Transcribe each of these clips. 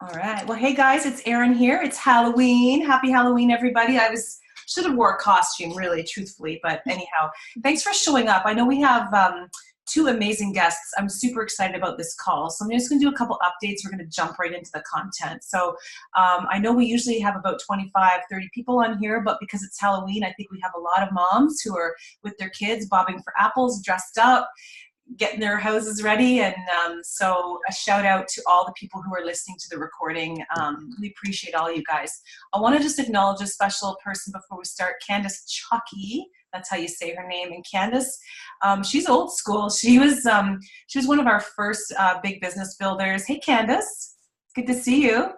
All right. Well, hey guys, it's Erin here. It's Halloween. Happy Halloween, everybody. Should have wore a costume, really, truthfully, but anyhow, thanks for showing up. I know we have two amazing guests. I'm super excited about this call. So I'm just going to do a couple updates. We're going to jump right into the content. So I know we usually have about 25, 30 people on here, but because it's Halloween, I think we have a lot of moms who are with their kids bobbing for apples, dressed up, getting their houses ready. And so a shout out to all the people who are listening to the recording. We appreciate all you guys. I want to just acknowledge a special person before we start, Candace Chucky. That's how you say her name. And Candace, she's old school. She was one of our first big business builders. Hey, Candace, good to see you.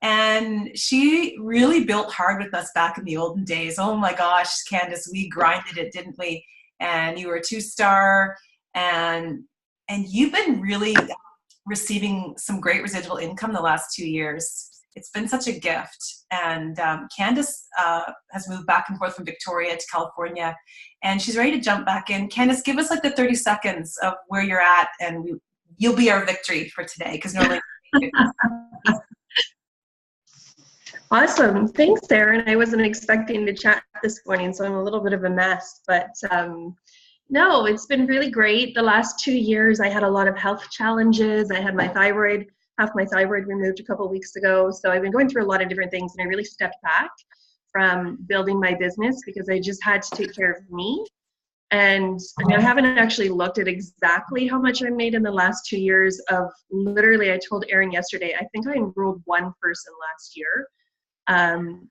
And she really built hard with us back in the olden days. Oh my gosh, Candace, we grinded it, didn't we? And you were a 2-star. And you've been really receiving some great residual income the last 2 years. It's been such a gift. And Candace has moved back and forth from Victoria to California, and she's ready to jump back in. Candace, give us like the 30 seconds of where you're at, and you'll be our victory for today, because normally. Awesome. Thanks, Erin. I wasn't expecting to chat this morning, so I'm a little bit of a mess, but no, it's been really great. The last 2 years, I had a lot of health challenges. I had half my thyroid removed a couple of weeks ago. So I've been going through a lot of different things, and I really stepped back from building my business because I just had to take care of me. And I haven't actually looked at exactly how much I made in the last 2 years of literally, I told Erin yesterday, I think I enrolled one person last year.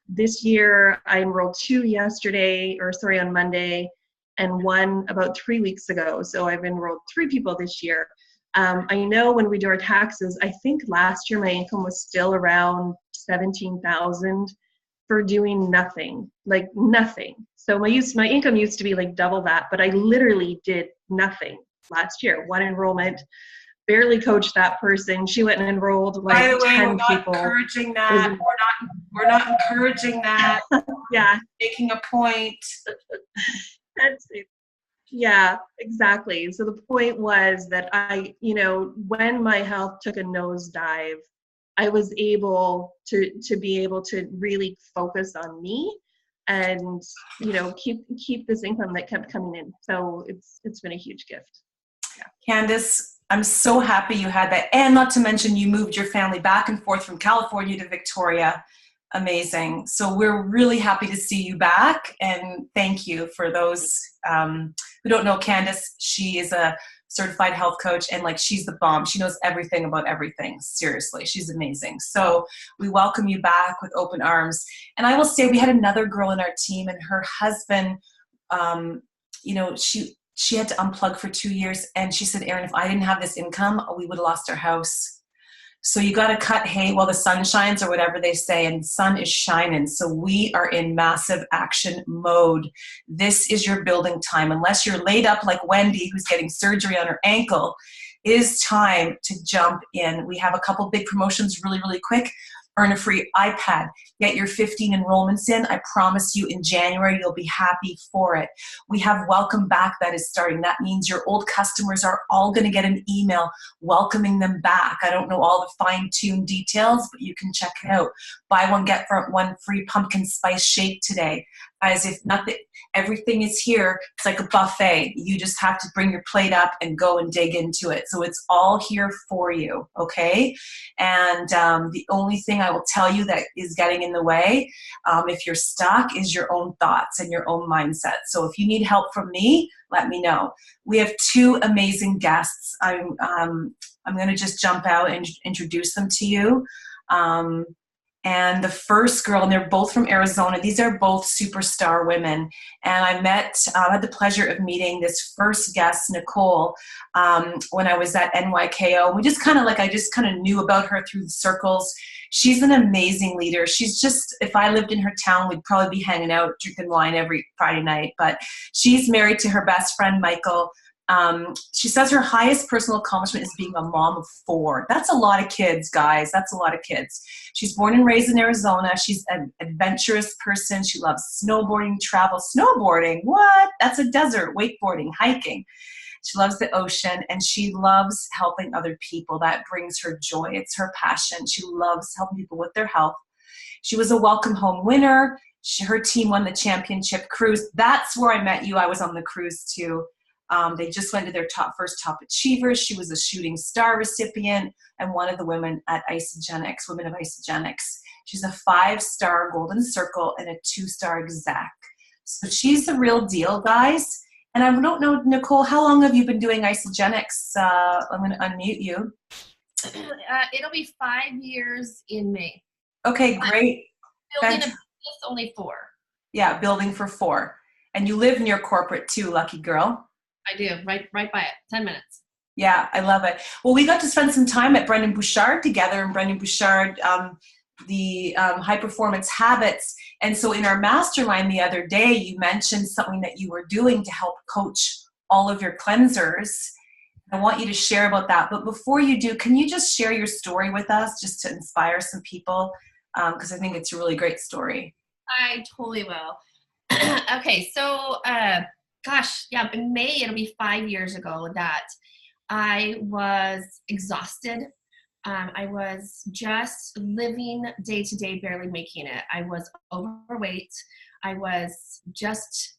This year, I enrolled two on Monday, and one about 3 weeks ago. So I've enrolled 3 people this year. I know when we do our taxes, I think last year my income was still around $17,000 for doing nothing, like nothing. So my income used to be like double that, but I literally did nothing last year. One enrollment, barely coached that person. She went and enrolled like 10 people. By the way, we're not encouraging that. We're not encouraging that. Yeah. Making a point. Yeah, exactly. So the point was that when my health took a nosedive, I was able to be able to really focus on me and, keep this income that kept coming in. So it's been a huge gift. Yeah. Candace, I'm so happy you had that. And not to mention you moved your family back and forth from California to Victoria. Amazing. So we're really happy to see you back, and thank you. For those who don't know Candace, she is a certified health coach, and she's the bomb. She knows everything about everything. Seriously, she's amazing. So we welcome you back with open arms. And I will say we had another girl in our team, and her husband, she had to unplug for 2 years, and she said, Erin, if I didn't have this income, we would have lost our house. So you got to cut hay while the sun shines, or whatever they say, and the sun is shining. So we are in massive action mode. This is your building time. Unless you're laid up like Wendy, who's getting surgery on her ankle, it is time to jump in. We have a couple big promotions really, really quick. Earn a free iPad. Get your 15 enrollments in. I promise you in January, you'll be happy for it. We have Welcome Back that is starting. That means your old customers are all going to get an email welcoming them back. I don't know all the fine-tuned details, but you can check it out. Buy one, get one free pumpkin spice shake today. As if nothing, everything is here. It's like a buffet. You just have to bring your plate up and go and dig into it. So it's all here for you, okay? And the only thing I will tell you that is getting in the way, if you're stuck, is your own thoughts and your own mindset. So if you need help from me, let me know. We have 2 amazing guests. I'm going to just jump out and introduce them to you. And the first girl, and they're both from Arizona. These are both superstar women. And I had the pleasure of meeting this first guest, Nicole, when I was at NYKO. We just I just kind of knew about her through the circles. She's an amazing leader. She's just, if I lived in her town, we'd probably be hanging out, drinking wine every Friday night. But she's married to her best friend, Michael. She says her highest personal accomplishment is being a mom of 4. That's a lot of kids, guys. That's a lot of kids. She's born and raised in Arizona. She's an adventurous person. She loves snowboarding, travel. Snowboarding? What? That's a desert. Wakeboarding, hiking. She loves the ocean, and she loves helping other people. That brings her joy. It's her passion. She loves helping people with their health. She was a welcome home winner. Her team won the championship cruise. That's where I met you. I was on the cruise too. They just went to their first top achievers. She was a shooting star recipient and one of the women at IsaGenics, Women of IsaGenics. She's a 5-star Golden Circle and a 2-star exec. So she's the real deal, guys. And I don't know, Nicole, how long have you been doing IsaGenics? I'm going to unmute you. It'll be 5 years in May. Okay, great. Building a business, only 4. Yeah, building for 4. And you live near corporate too, lucky girl. I do, right by it, 10 minutes. Yeah, I love it. Well, we got to spend some time at Brendan Bouchard together, and Brendan Bouchard, the High Performance Habits. And so in our mastermind the other day, you mentioned something that you were doing to help coach all of your cleansers. I want you to share about that. But before you do, can you just share your story with us just to inspire some people? Because I think it's a really great story. I totally will. Okay, so gosh, yeah, in May, it'll be 5 years ago that I was exhausted. I was just living day to day, barely making it. I was overweight. I was just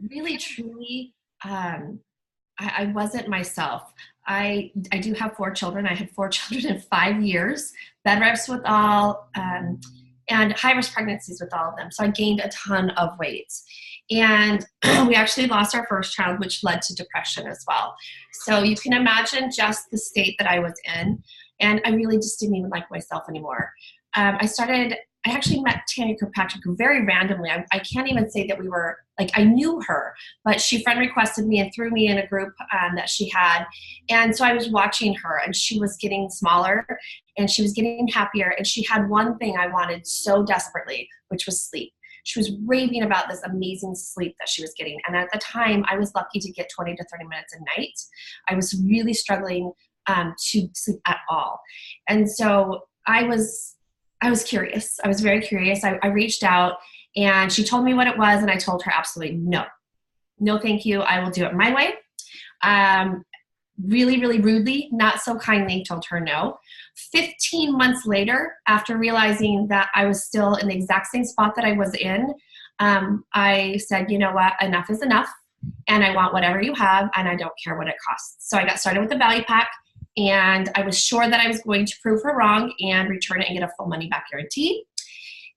really, truly, I wasn't myself. I do have 4 children. I had 4 children in 5 years, bed rest with all, and high-risk pregnancies with all of them. So I gained a ton of weight. And we actually lost our first child, which led to depression as well. So you can imagine just the state that I was in. And I really just didn't even like myself anymore. I actually met Tanya Kirkpatrick very randomly. I can't even say that we were, like, I knew her, but she friend requested me and threw me in a group that she had. And so I was watching her, and she was getting smaller and she was getting happier. And she had one thing I wanted so desperately, which was sleep. She was raving about this amazing sleep that she was getting. And at the time, I was lucky to get 20 to 30 minutes a night. I was really struggling to sleep at all. And so I was curious. I was very curious. I reached out, and she told me what it was, and I told her absolutely no, thank you. I will do it my way. Really, really rudely, not so kindly, told her no. 15 months later, after realizing that I was still in the exact same spot that I was in, I said, you know what, enough is enough, and I want whatever you have, and I don't care what it costs. So I got started with the value pack, and I was sure that I was going to prove her wrong and return it and get a full money back guarantee.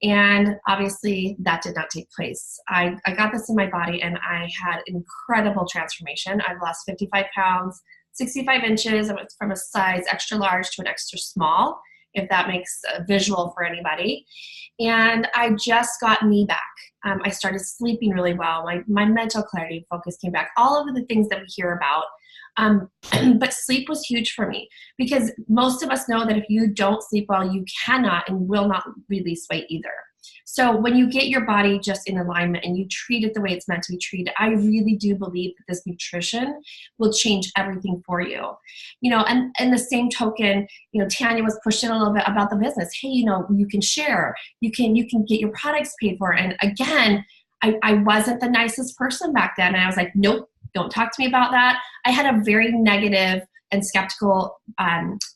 And obviously that did not take place. I got this in my body, and I had incredible transformation. I've lost 55 pounds, 65 inches. I went from a size extra large to an extra small, if that makes a visual for anybody. And I just got me back. I started sleeping really well. My mental clarity and focus came back. All of the things that we hear about. But sleep was huge for me, because most of us know that if you don't sleep well, you cannot and will not release weight either. So when you get your body just in alignment and you treat it the way it's meant to be treated, I really do believe that this nutrition will change everything for you. And the same token, Tanya was pushing a little bit about the business. Hey, you can share, you can get your products paid for. And again, I wasn't the nicest person back then. And I was like, nope, don't talk to me about that. I had a very negative and skeptical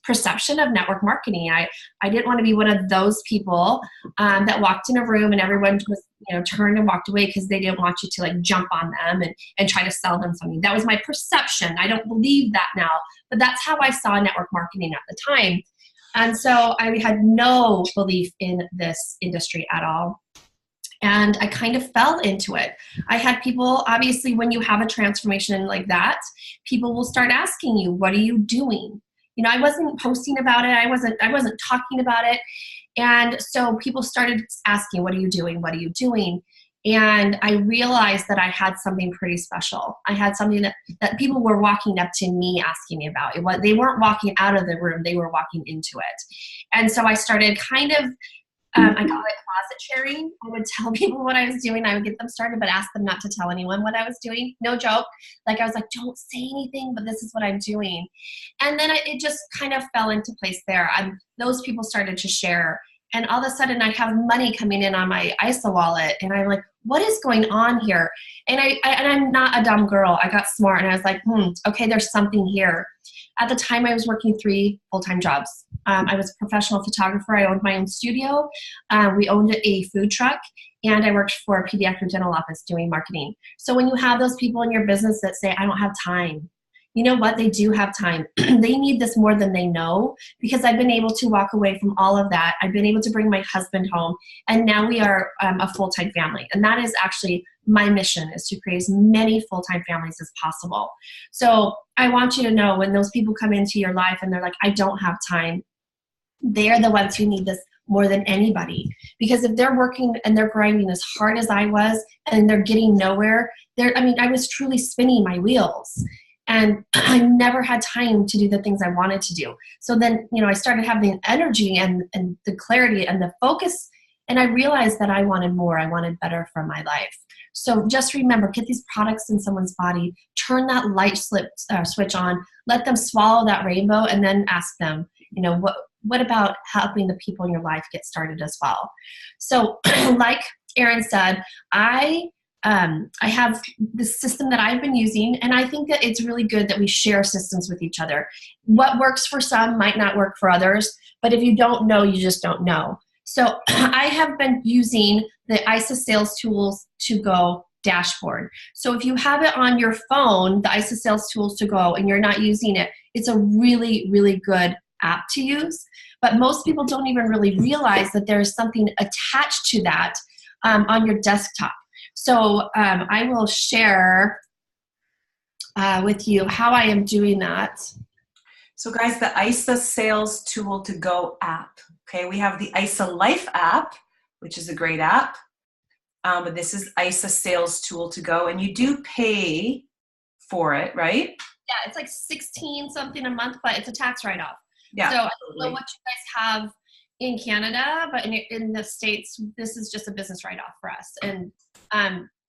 perception of network marketing. I didn't want to be one of those people that walked in a room and everyone was turned and walked away because they didn't want you to like jump on them and try to sell them something. That was my perception. I don't believe that now, but that's how I saw network marketing at the time. And so I had no belief in this industry at all. And I kind of fell into it. I had people, obviously, when you have a transformation like that, people will start asking you, what are you doing? I wasn't posting about it. I wasn't talking about it. And so people started asking, what are you doing? What are you doing? And I realized that I had something pretty special. I had something that people were walking up to me asking me about. They weren't walking out of the room. They were walking into it. And so I started kind of I call it closet sharing. I would tell people what I was doing. I would get them started, but ask them not to tell anyone what I was doing. No joke. Like I was like, don't say anything, but this is what I'm doing. And then it just kind of fell into place there. Those people started to share. and all of a sudden I have money coming in on my ISA wallet, and I'm like, what is going on here? And I'm not a dumb girl. I got smart, and I was like, okay, there's something here. At the time, I was working 3 full-time jobs. I was a professional photographer. I owned my own studio. We owned a food truck, and I worked for a pediatric dental office doing marketing. So when you have those people in your business that say, I don't have time, you know what? They do have time. They need this more than they know, because I've been able to walk away from all of that. I've been able to bring my husband home, and now we are a full-time family. And that is actually my mission, is to create as many full-time families as possible. So I want you to know, when those people come into your life and they're like, I don't have time, they're the ones who need this more than anybody. Because if they're working and they're grinding as hard as I was, and they're getting nowhere, I was truly spinning my wheels. And I never had time to do the things I wanted to do. So then, I started having the energy and the clarity and the focus, and I realized that I wanted more. I wanted better for my life. So just remember, get these products in someone's body, turn that light switch on, let them swallow that rainbow, and then ask them, what about helping the people in your life get started as well? So like Erin said, I have this system that I've been using, and I think that it's really good that we share systems with each other. What works for some might not work for others, but if you don't know, you just don't know. So I have been using the IsaSalesTools to Go dashboard. So if you have it on your phone, the IsaSalesTools to Go, and you're not using it, it's a really, really good app to use. But most people don't even really realize that there's something attached to that on your desktop. So I will share with you how I am doing that. So guys, the IsaSalesTools to Go app. Okay, we have the Isa Life app, which is a great app. But this is IsaSalesTools to Go, and you do pay for it, right? Yeah, it's like 16 something a month, but it's a tax write-off. Yeah. So I don't know what you guys have in Canada, but in the States, this is just a business write-off for us. And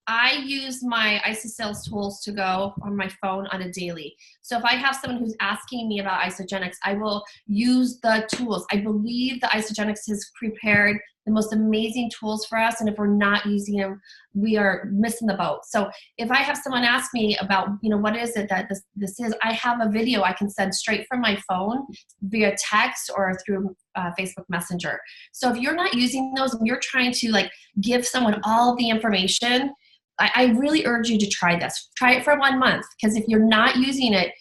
I use my IsaSalesTools to Go on my phone on a daily. So if I have someone who's asking me about Isagenix, I will use the tools. I believe the Isagenix has prepared the most amazing tools for us, and if we're not using them, we are missing the boat. So if I have someone ask me about, what is it that this is, I have a video I can send straight from my phone via text or through Facebook Messenger. So if you're not using those and you're trying to give someone all the information, I really urge you to try this. Try it for 1 month, because if you're not using it,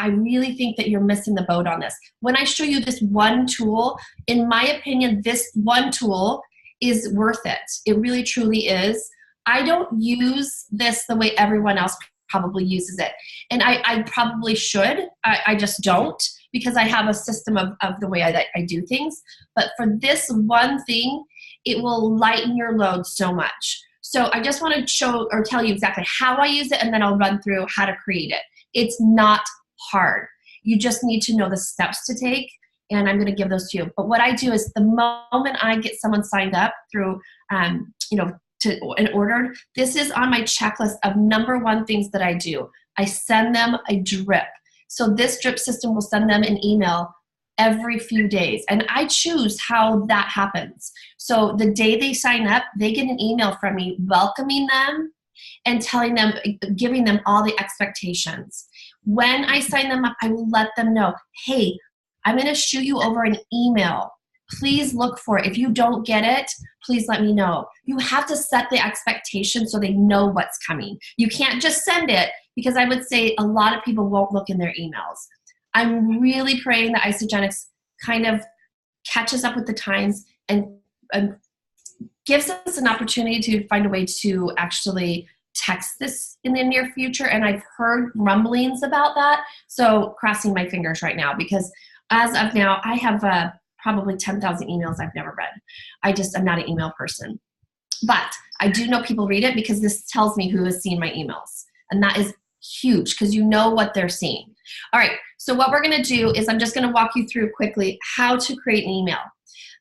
I really think that you're missing the boat on this. When I show you this one tool, in my opinion, this one tool is worth it. It really, truly is. I don't use this the way everyone else probably uses it. And I probably should. I just don't, because I have a system of the way I do things. But for this one thing, it will lighten your load so much. So I just want to show or tell you exactly how I use it, and then I'll run through how to create it. It's not hard. You just need to know the steps to take, and I'm going to give those to you. But what I do is the moment I get someone signed up through, and ordered, this is on my checklist of number 1 things that I do. I send them a drip. So this drip system will send them an email every few days, and I choose how that happens. So the day they sign up, they get an email from me welcoming them and telling them, giving them all the expectations. When I sign them up, I will let them know, hey, I'm going to shoot you over an email. Please look for it. If you don't get it, please let me know. You have to set the expectation so they know what's coming. You can't just send it, because I would say a lot of people won't look in their emails. I'm really praying that Isagenix kind of catches up with the times and gives us an opportunity to find a way to actually text this in the near future. And I've heard rumblings about that. So crossing my fingers right now, because as of now, I have probably 10,000 emails I've never read. I'm not an email person. But I do know people read it, because this tells me who has seen my emails. And that is huge, because you know what they're seeing. All right, so what we're going to do is I'm just going to walk you through quickly how to create an email.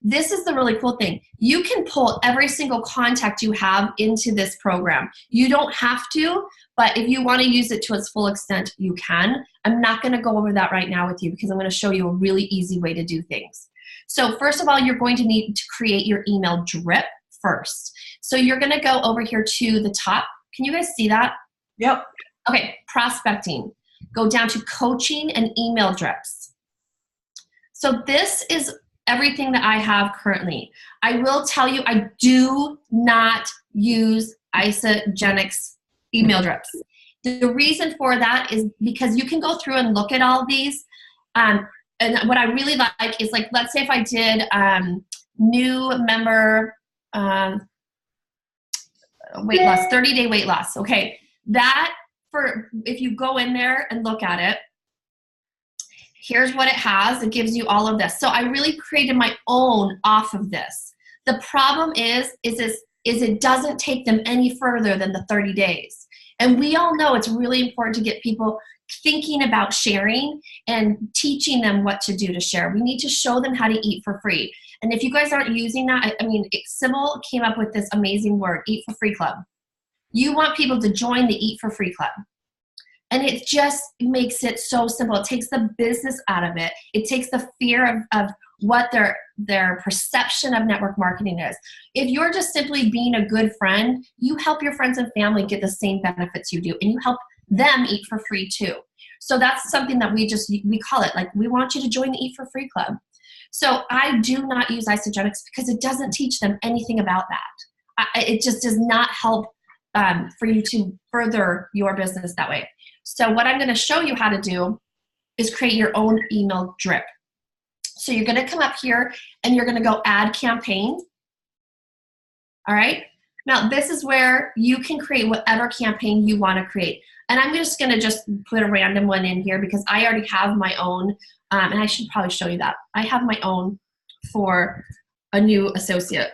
This is the really cool thing. You can pull every single contact you have into this program. You don't have to, but if you want to use it to its full extent, you can. I'm not going to go over that right now with you, because I'm going to show you a really easy way to do things. So first of all, you're going to need to create your email drip first. So you're going to go over here to the top. Can you guys see that? Yep. Okay, prospecting. Go down to coaching and email drips. So this is everything that I have currently. I will tell you, I do not use IsaGenix email drips. The reason for that is because you can go through and look at all of these. And what I really like is, like, let's say if I did new member weight loss, 30-day weight loss. Okay, that, for if you go in there and look at it, here's what it has. It gives you all of this. So I really created my own off of this. The problem is it doesn't take them any further than the 30 days. And we all know it's really important to get people thinking about sharing and teaching them what to do to share. We need to show them how to eat for free. And if you guys aren't using that, Sybil came up with this amazing word, Eat for Free Club. You want people to join the Eat for Free Club. And it just makes it so simple. It takes the business out of it. It takes the fear of what their perception of network marketing is. If you're just simply being a good friend, you help your friends and family get the same benefits you do, and you help them eat for free too. So that's something that we call it, like, we want you to join the Eat for Free Club. So I do not use IsaGenix because it doesn't teach them anything about that. It just does not help for you to further your business that way. So what I'm going to show you how to do is create your own email drip. So you're going to come up here and you're going to go add campaign. All right. Now this is where you can create whatever campaign you want to create. And I'm just going to put a random one in here because I already have my own. And I should probably show you that. I have my own for a new associate.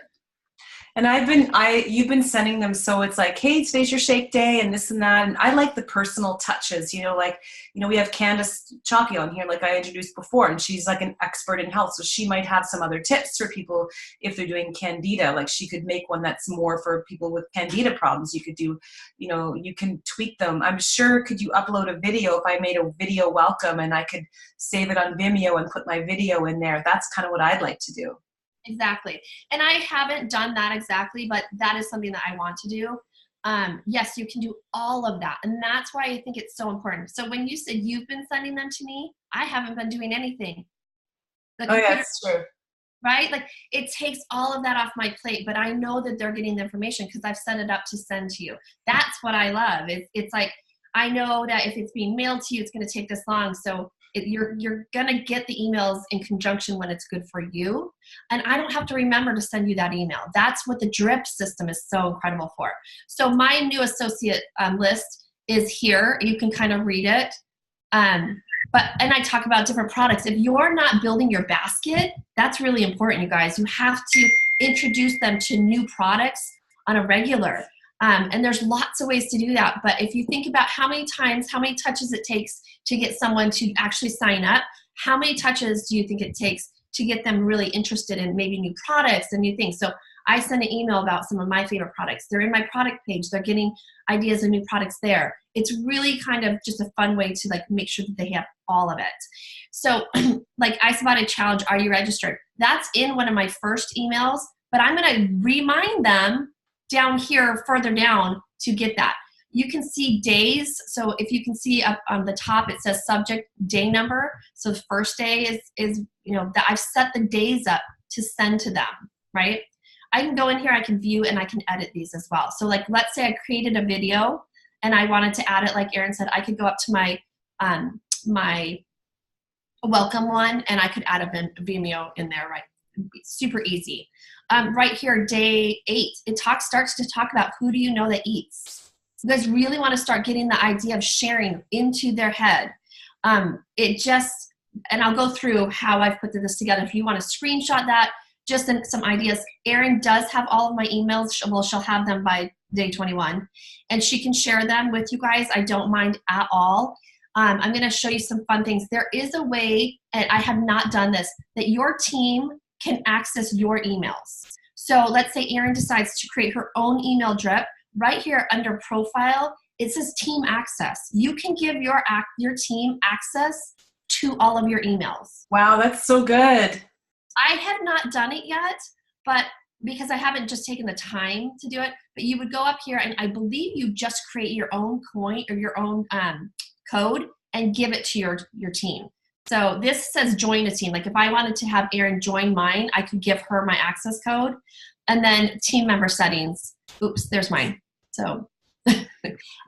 And you've been sending them, so it's like, hey, today's your shake day and this and that. And I like the personal touches, we have Candace Chalky on here, like I introduced before, and she's like an expert in health. So she might have some other tips for people if they're doing candida. Like she could make one that's more for people with candida problems. You could do, you can tweak them. I'm sure, could you upload a video if I made a video welcome and I could save it on Vimeo and put my video in there? That's kind of what I'd like to do. Exactly. And I haven't done that exactly, but that is something that I want to do. Yes, you can do all of that. And that's why I think it's so important. So when you said you've been sending them to me, I haven't been doing anything. Oh, yeah, that's true. Right? Like, it takes all of that off my plate, but I know that they're getting the information because I've set it up to send to you. That's what I love. It's like, I know that if it's being mailed to you, it's going to take this long. So you're going to get the emails in conjunction when it's good for you. And I don't have to remember to send you that email. That's what the drip system is so incredible for. So my new associate list is here. You can kind of read it. And I talk about different products. If you're not building your basket, that's really important, you guys. You have to introduce them to new products on a regular. And there's lots of ways to do that. But if you think about how many touches it takes to get someone to actually sign up, how many touches do you think it takes to get them really interested in maybe new products and new things? So I send an email about some of my favorite products. They're in my product page. They're getting ideas of new products there. It's really kind of just a fun way to make sure that they have all of it. So like IsaBody Challenge, are you registered? That's in one of my first emails, but I'm going to remind them down here, further down, to get that. You can see days. So if you can see up on the top, it says subject day number. So the first day is that I've set the days up to send to them, right? I can go in here, I can view, and I can edit these as well. So let's say I created a video and I wanted to add it, like Erin said, I could go up to my my welcome one and I could add a Vimeo in there, right? Super easy. Right here, day 8, it starts to talk about who do you know that eats. You guys really want to start getting the idea of sharing into their head. And I'll go through how I've put this together. If you want to screenshot that, just some ideas. Erin does have all of my emails. She'll have them by day 21. And she can share them with you guys. I don't mind at all. I'm going to show you some fun things. There is a way, and I have not done this, that your team can access your emails. So let's say Erin decides to create her own email drip. Right here under profile, it says team access. You can give your team access to all of your emails. Wow, that's so good. I have not done it yet, but because I haven't just taken the time to do it, but you would go up here and I believe you just create your own coin or your own code and give it to your team. So this says join a team. Like if I wanted to have Erin join mine, I could give her my access code and then team member settings. Oops, there's mine. So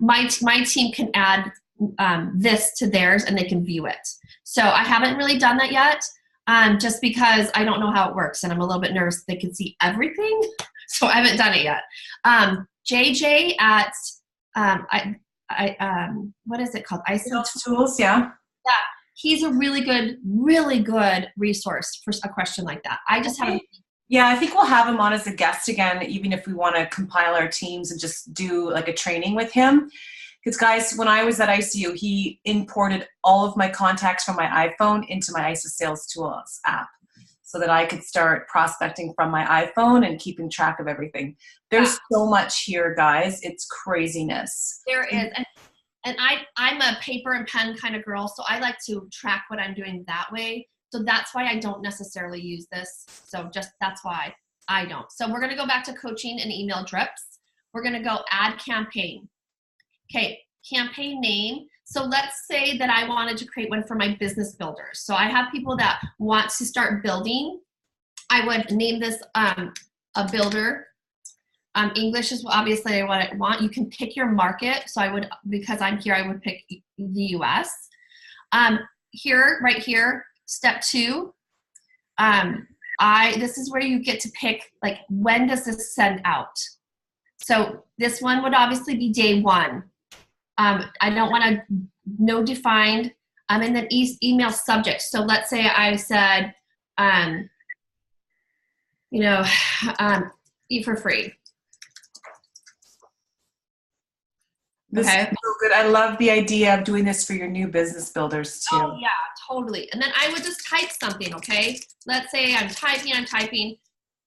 my team can add this to theirs and they can view it. So I haven't really done that yet. Just because I don't know how it works and I'm a little bit nervous they can see everything. So I haven't done it yet. JJ at, what is it called? IsaSalesTools, yeah. Yeah, he's a really good resource for a question like that. I just haven't. Yeah, I think we'll have him on as a guest again, even if we want to compile our teams and just do like a training with him. Because guys, when I was at ICU, he imported all of my contacts from my iPhone into my IsaSalesTools app so that I could start prospecting from my iPhone and keeping track of everything. There's so much here, guys. It's craziness. There is. And I'm a paper and pen kind of girl, so I like to track what I'm doing that way. So that's why I don't necessarily use this. So just that's why I don't. So we're going to go back to coaching and email drips. We're going to go add campaign. Okay, campaign name. So let's say that I wanted to create one for my business builders. So I have people that want to start building. I would name this a builder. English is obviously what I want. You can pick your market. So I would, because I'm here, I would pick the US. Here, right here, step 2. This is where you get to pick, like, when does this send out? So this one would obviously be day 1. I don't want to no defined. And then email subject. So let's say I said, eat for free. This is so good. I love the idea of doing this for your new business builders too. Oh yeah, totally. And then I would just type something, okay? Let's say I'm typing.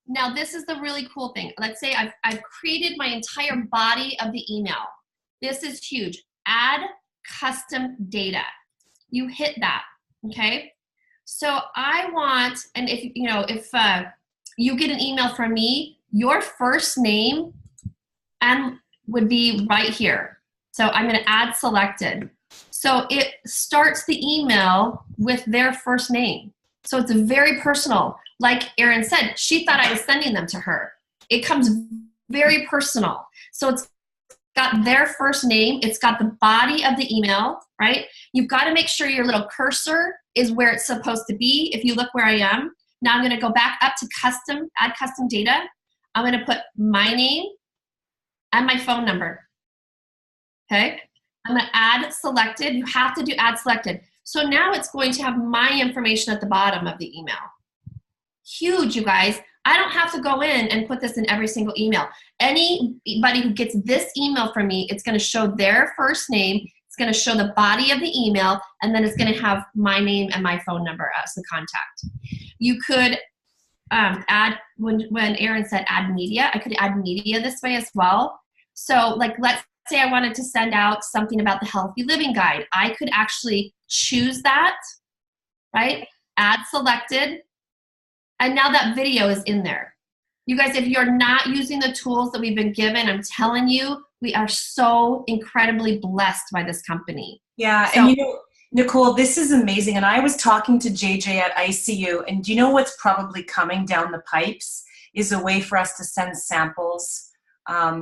Now this is the really cool thing. Let's say I've created my entire body of the email. This is huge. Add custom data. You hit that, okay? So I want, and if you get an email from me, your first name would be right here. So I'm going to add selected. So it starts the email with their first name. So it's very personal. Like Erin said, she thought I was sending them to her. It comes very personal. So it's got their first name. It's got the body of the email, right? You've got to make sure your little cursor is where it's supposed to be. If you look where I am, now I'm going to go back up to add custom data. I'm going to put my name and my phone number. Okay. I'm going to add selected. You have to do add selected. So now it's going to have my information at the bottom of the email. Huge, you guys. I don't have to go in and put this in every single email. Anybody who gets this email from me, it's going to show their first name. It's going to show the body of the email, and then it's going to have my name and my phone number as the contact. You could add, when Erin said add media, I could add media this way as well. So like, let's say I wanted to send out something about the Healthy Living Guide. I could actually choose that, right? Add selected. And now that video is in there. You guys, if you're not using the tools that we've been given, I'm telling you, we are so incredibly blessed by this company. Yeah, so, and Nicole, this is amazing. And I was talking to JJ at ICU, and do you know what's probably coming down the pipes is a way for us to send samples,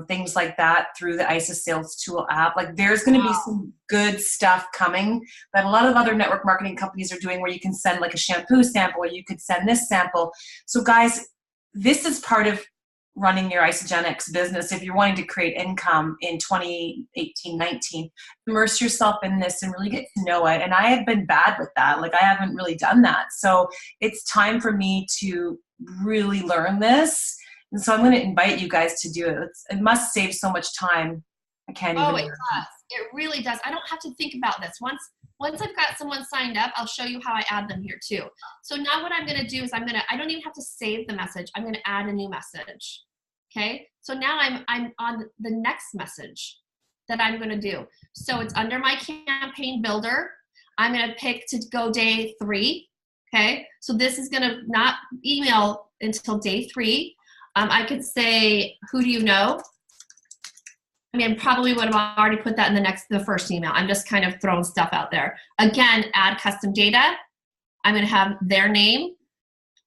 things like that through the IsaSalesTools app. Like there's going to be some good stuff coming that a lot of other network marketing companies are doing, where you can send like a shampoo sample, or you could send this sample. So guys, this is part of running your Isagenics business. If you're wanting to create income in 2018-19, immerse yourself in this and really get to know it. And I have been bad with that. Like I haven't really done that. So it's time for me to really learn this. And so I'm going to invite you guys to do it. It must save so much time. I can't even. Oh, it does. It really does. I don't have to think about this. Once I've got someone signed up, I'll show you how I add them here too. So now what I'm going to do is I don't even have to save the message. I'm going to add a new message. Okay. So now I'm on the next message that I'm going to do. So it's under my campaign builder. I'm going to pick to go day 3. Okay, so this is gonna not email until day 3. I could say, who do you know? I mean, probably would have already put that in the first email. I'm just kind of throwing stuff out there. Again, add custom data. I'm gonna have their name,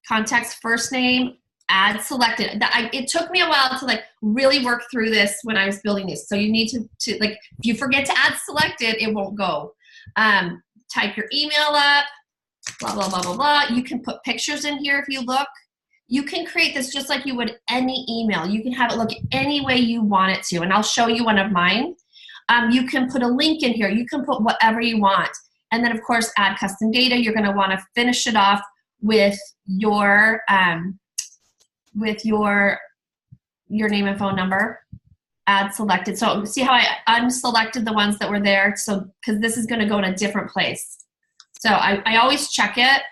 contact's first name, add selected. It took me a while to like really work through this when I was building these. So you need to like, if you forget to add selected, it won't go. Type your email up, blah, blah, blah, blah, blah. You can put pictures in here if you look. You can create this just like you would any email. You can have it look any way you want it to, and I'll show you one of mine. You can put a link in here. You can put whatever you want. And then, of course, add custom data. You're going to want to finish it off with your name and phone number. Add selected. So see how I unselected the ones that were there? So because this is going to go in a different place. So I always check it.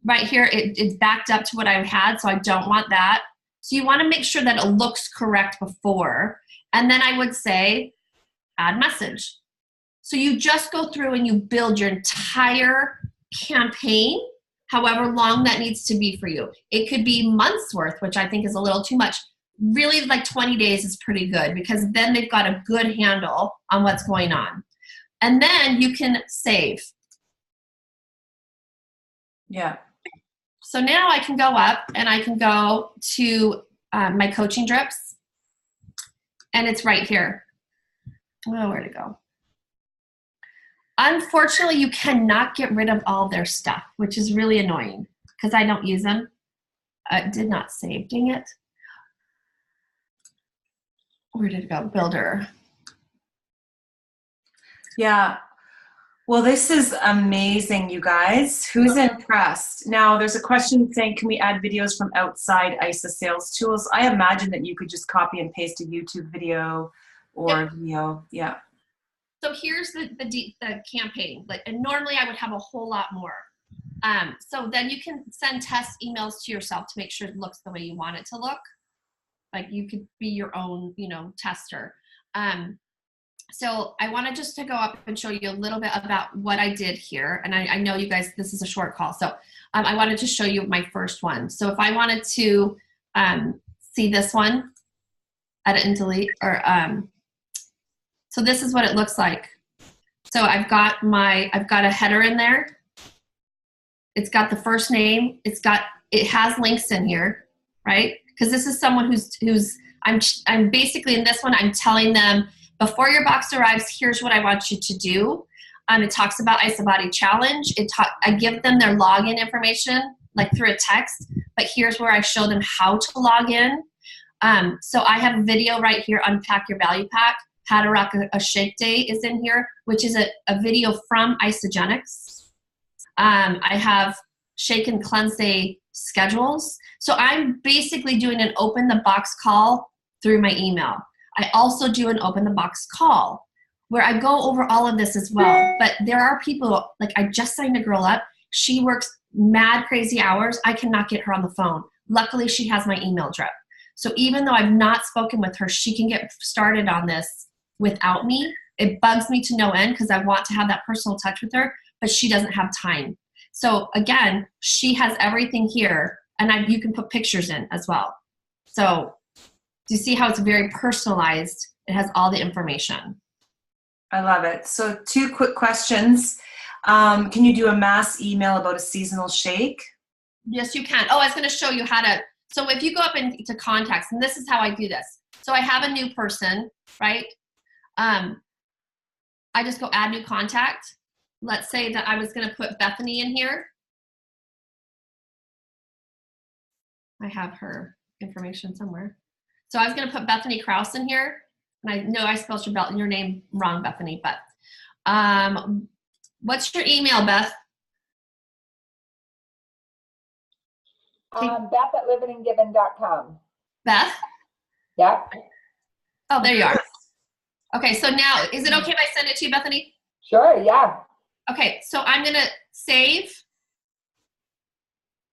Right here, it's backed up to what I had, so I don't want that. So you want to make sure that it looks correct before. And then I would say, add message. So you just go through and you build your entire campaign, however long that needs to be for you. It could be months worth, which I think is a little too much. Really, like 20 days is pretty good because then they've got a good handle on what's going on. And then you can save. Yeah. So now I can go up and I can go to my coaching drips, and it's right here. Oh, where'd it go? Unfortunately, you cannot get rid of all their stuff, which is really annoying because I don't use them. Did not save, dang it. Where did it go? Builder. Yeah. Well, this is amazing, you guys. Who's impressed? Now, there's a question saying, can we add videos from outside IsaSalesTools? I imagine that you could just copy and paste a YouTube video or video. Yeah. So here's the campaign. Like, and normally I would have a whole lot more. So then you can send test emails to yourself to make sure it looks the way you want it to look. Like you could be your own, tester. So I wanted just to go up and show you a little bit about what I did here. And I know you guys, this is a short call. So I wanted to show you my first one. So if I wanted to see this one, edit and delete, or so this is what it looks like. So I've got a header in there. It's got the first name. It has links in here, right? Because this is someone I'm basically in this one, I'm telling them, before your box arrives, here's what I want you to do. It talks about IsaBody Challenge. I give them their login information, like through a text, but here's where I show them how to log in. So I have a video right here, Unpack Your Value Pack. How to Rock a Shake Day is in here, which is a video from Isagenix. I have Shake and Cleanse Day schedules. So I'm basically doing an open the box call through my email. I also do an open the box call where I go over all of this as well. But there are people, like I just signed a girl up. She works mad crazy hours. I cannot get her on the phone. Luckily, she has my email drip. So even though I've not spoken with her, she can get started on this without me. It bugs me to no end because I want to have that personal touch with her, but she doesn't have time. So again, she has everything here, and you can put pictures in as well. So do you see how it's very personalized? It has all the information. I love it. So 2 quick questions. Can you do a mass email about a seasonal shake? Yes, you can. Oh, I was going to show you how to. So if you go up into contacts, and this is how I do this. So I have a new person, right? I just go add new contact. Let's say that I was going to put Bethany in here. I have her information somewhere. So I was going to put Bethany Krause in here. And I know I spelled your name wrong, Bethany, but what's your email, Beth? Beth@livingandgiving.com. Beth? Yep. Oh, there you are. Okay, so now, is it okay if I send it to you, Bethany? Sure, yeah. Okay, so I'm going to save.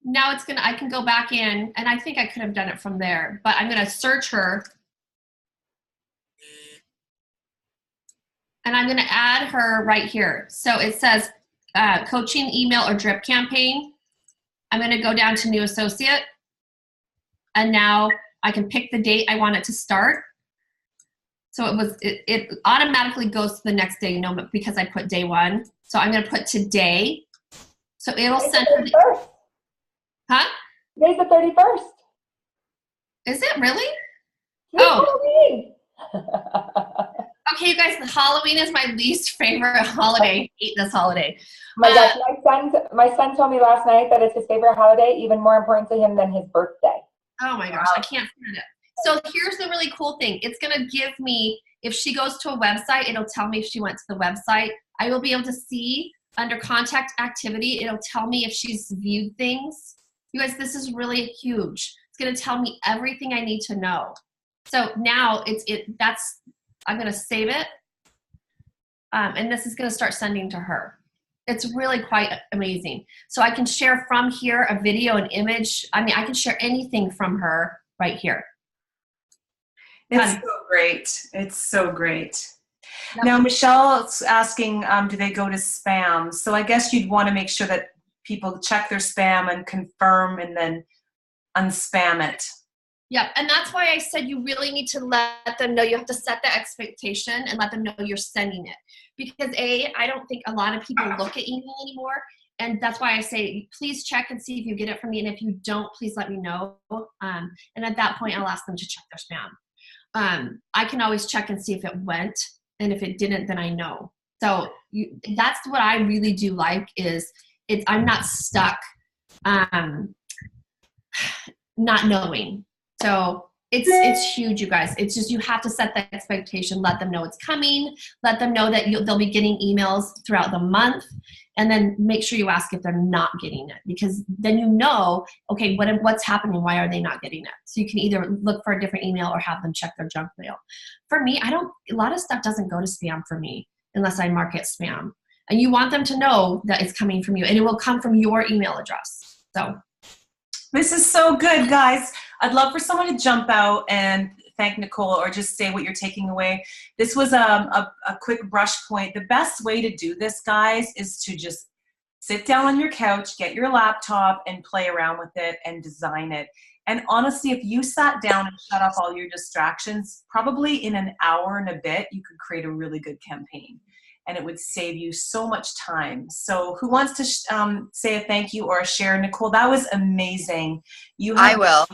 Now I can go back in, and I think I could have done it from there, but I'm going to search her. And I'm going to add her right here. So it says coaching email or drip campaign. I'm going to go down to new associate. And now I can pick the date I want it to start. So it automatically goes to the next day, because I put day 1. So I'm going to put today. So it'll send her the, huh? Today's the 31st. Is it really? It's Halloween. Okay, you guys, Halloween is my least favorite holiday. I hate this holiday. My gosh, my son told me last night that it's his favorite holiday, even more important to him than his birthday. Oh my gosh, I can't stand it. So here's the really cool thing. It's going to give me, if she goes to a website, it'll tell me if she went to the website. I will be able to see under contact activity, it'll tell me if she's viewed things. You guys, this is really huge. It's going to tell me everything I need to know. So now I'm going to save it. And this is going to start sending to her. It's really quite amazing. So I can share from here a video, an image. I mean, I can share anything from her right here. It's so great. It's so great. Yep. Now, Michelle's asking, do they go to spam? So I guess you'd want to make sure that people check their spam and confirm and then unspam it. Yep, and that's why I said you really need to let them know. You have to set the expectation and let them know you're sending it. Because I don't think a lot of people look at email anymore. And that's why I say, please check and see if you get it from me. And if you don't, please let me know. And at that point, I'll ask them to check their spam. I can always check and see if it went. And if it didn't, then I know. So that's what I really do like is I'm not stuck not knowing. So it's huge, you guys. It's just you have to set the expectation, let them know it's coming, let them know that they'll be getting emails throughout the month, and then make sure you ask if they're not getting it, because then you know, okay, what's happening? Why are they not getting it? So you can either look for a different email or have them check their junk mail. For me, a lot of stuff doesn't go to spam for me unless I mark it spam. And you want them to know that it's coming from you, and it will come from your email address. So this is so good, guys. I'd love for someone to jump out and thank Nicole or just say what you're taking away. This was a quick brush point. The best way to do this, guys, is to just sit down on your couch, get your laptop, and play around with it and design it. And honestly, if you sat down and shut off all your distractions, probably in an hour and a bit, you could create a really good campaign. And it would save you so much time. So who wants to say a thank you or a share? Nicole, that was amazing. I will.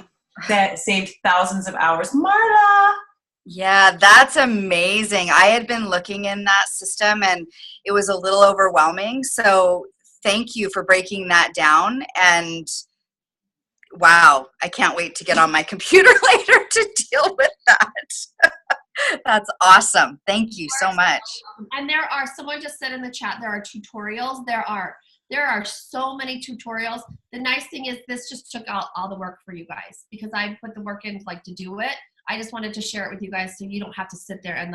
That saved thousands of hours. Marta! Yeah, that's amazing. I had been looking in that system and it was a little overwhelming. So thank you for breaking that down. And wow, I can't wait to get on my computer later to deal with that. That's awesome. Thank you so much. And someone just said in the chat, there are tutorials. There are so many tutorials. The nice thing is this just took out all the work for you guys because I put the work in to do it. I just wanted to share it with you guys so you don't have to sit there and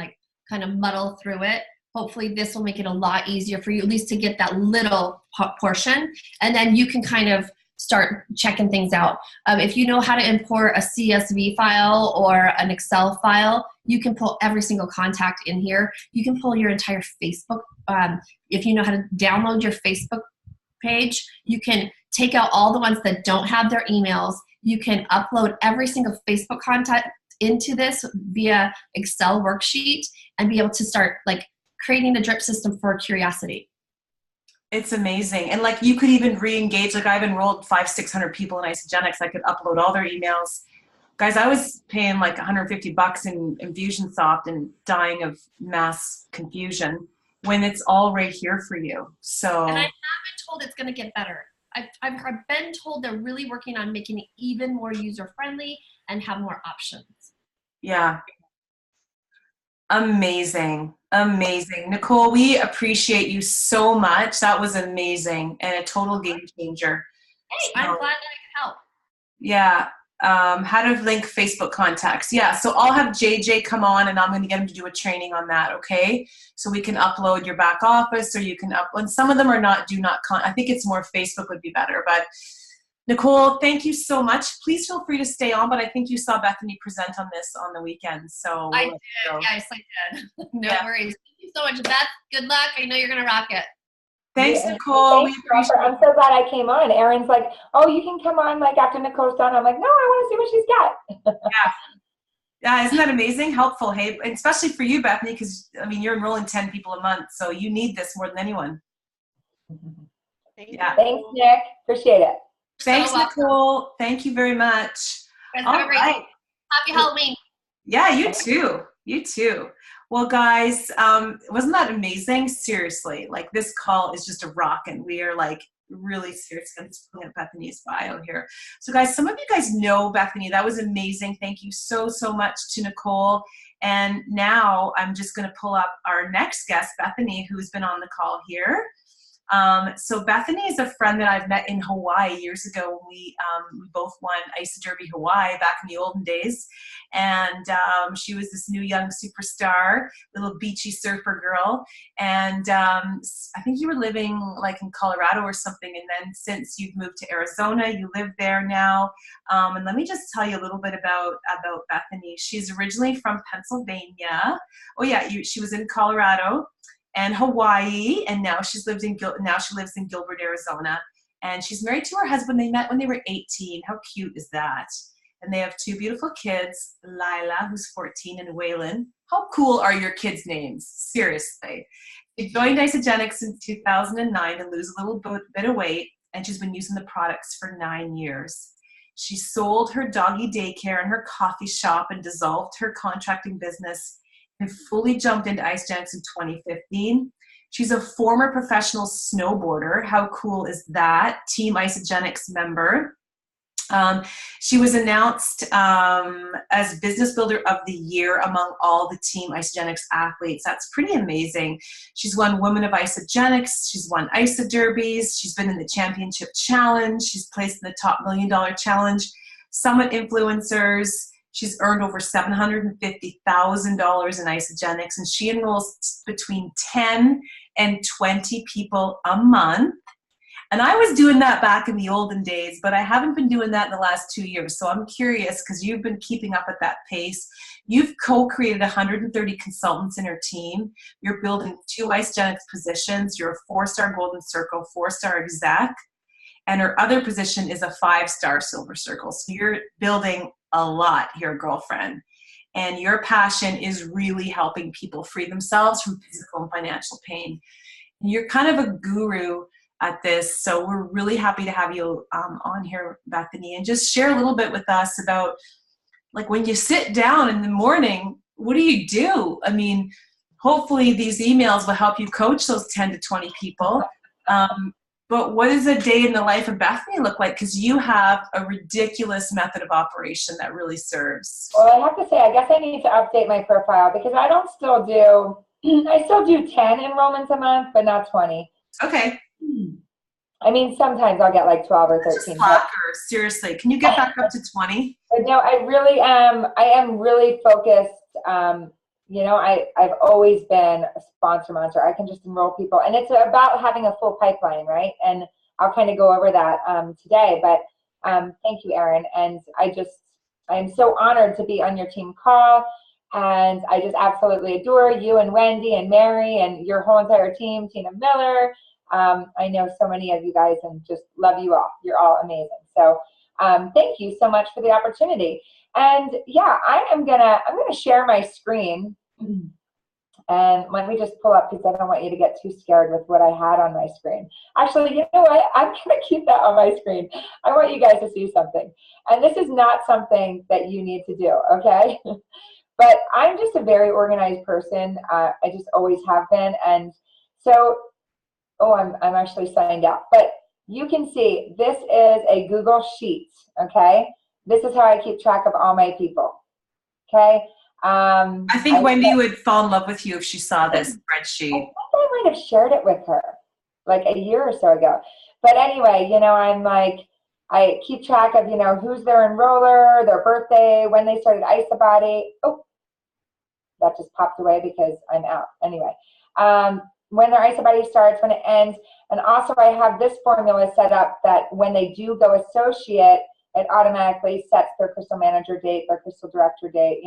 kind of muddle through it. Hopefully this will make it a lot easier for you, at least to get that little portion. And then you can kind of start checking things out. If you know how to import a CSV file or an Excel file, you can pull every single contact in here. You can pull your entire Facebook. If you know how to download your Facebook page, you can take out all the ones that don't have their emails. You can upload every single Facebook contact into this via Excel worksheet and be able to start creating a drip system for curiosity. It's amazing. And you could even re-engage. I've enrolled 500-600 people in Isagenix. I could upload all their emails. Guys, I was paying $150 in Infusionsoft and dying of mass confusion when it's all right here for you. So. And I have been told it's going to get better. I've been told they're really working on making it even more user-friendly and have more options. Yeah. Amazing. Amazing. Nicole, we appreciate you so much. That was amazing and a total game changer. Hey, I'm glad that I could help. Yeah. How to link Facebook contacts. Yeah. So I'll have JJ come on and I'm going to get him to do a training on that. Okay. So we can upload your back office or you can upload. Some of them are not, I think it's more Facebook would be better, but Nicole, thank you so much. Please feel free to stay on, but I think you saw Bethany present on this on the weekend. So I did. Yes, I did. No worries. Thank you so much, Beth. Good luck. I know you're going to rock it. Thanks, Yeah. Nicole. Thanks, We Jennifer. appreciate I'm so glad I came on. Erin's like, oh, you can come on like after Nicole's done. I'm like, no, I want to see what she's got. it. Yeah, isn't that amazing? Helpful, hey, and especially for you, Bethany, because I mean you're enrolling 10 people a month, so you need this more than anyone. Yeah. Thanks, Nick. Appreciate it. Thanks, So welcome. Nicole. Thank you very much. Guys, All have a great right. day. Happy Halloween. Yeah, you too. You too. Well, guys, wasn't that amazing? Seriously, like this call is just a rock, and we are like really serious. I'm just pulling up Bethany's bio here. So, guys, some of you guys know Bethany. That was amazing. Thank you so much to Nicole. And now I'm just going to pull up our next guest, Bethany, who's been on the call here. So Bethany is a friend that I've met in Hawaii years ago. We both won Isa Derby Hawaii back in the olden days. And she was this new young superstar, little beachy surfer girl. And I think you were living like in Colorado or something. And then since you've moved to Arizona, you live there now. And let me just tell you a little bit about Bethany. She's originally from Pennsylvania. Oh yeah, she was in Colorado and Hawaii, and now she lives in Gilbert, Arizona. And she's married to her husband. They met when they were 18. How cute is that? And they have two beautiful kids, Lila, who's 14, and Waylon. How cool are your kids' names? Seriously. She joined Isagenix in 2009 to lose a little bit of weight, and she's been using the products for 9 years. She sold her doggy daycare and her coffee shop and dissolved her contracting business and fully jumped into Isagenix in 2015. She's a former professional snowboarder. How cool is that? Team Isagenix member. She was announced as Business Builder of the Year among all the Team Isagenix athletes. That's pretty amazing. She's won Women of Isagenix. She's won Isa Derbies. She's been in the Championship Challenge. She's placed in the Top $1 Million Challenge, Summit Influencers. She's earned over $750,000 in Isagenix, and she enrolls between 10 and 20 people a month. And I was doing that back in the olden days, but I haven't been doing that in the last 2 years. So I'm curious, because you've been keeping up at that pace. You've co-created 130 consultants in her team. You're building 2 Isagenix positions. You're a 4-star Golden Circle, 4-star exec. And her other position is a 5-star Silver Circle. So you're building a lot here, girlfriend. And your passion is really helping people free themselves from physical and financial pain. And you're kind of a guru at this, so we're really happy to have you on here, Bethany, and just share a little bit with us about, like, when you sit down in the morning, what do you do? I mean, hopefully these emails will help you coach those 10 to 20 people, but what does a day in the life of Bethany look like? Because you have a ridiculous method of operation that really serves. Well, I have to say, I guess I need to update my profile because I still do 10 enrollments a month, but not 20. Okay. I mean, sometimes I'll get like 12 or 13. Slacker, seriously. Can you get back up to 20? No, I really am. I am really focused. I've always been a sponsor monster. I can just enroll people. And it's about having a full pipeline, right? And I'll kind of go over that today. But thank you, Erin. And I am so honored to be on your team call. And I just absolutely adore you and Wendy and Mary and your whole entire team, Tina Miller. I know so many of you guys and just love you all. You're all amazing. So thank you so much for the opportunity. And yeah, I'm gonna share my screen. And let me just pull up because I don't want you to get too scared with what I had on my screen. Actually, you know what? I'm gonna keep that on my screen. I want you guys to see something. And this is not something that you need to do, okay? But I'm just a very organized person. I just always have been. And so, I'm actually signed out. But you can see this is a Google Sheet, okay? This is how I keep track of all my people, okay? I think Wendy would fall in love with you if she saw this spreadsheet. I think I might have shared it with her like a year or so ago. But anyway, I'm like, I keep track of, who's their enroller, their birthday, when they started IsaBody. Oh, that just popped away because I'm out. Anyway, when their IsaBody starts, when it ends. And also I have this formula set up that when they do go associate, it automatically sets their Crystal Manager date, their Crystal Director date,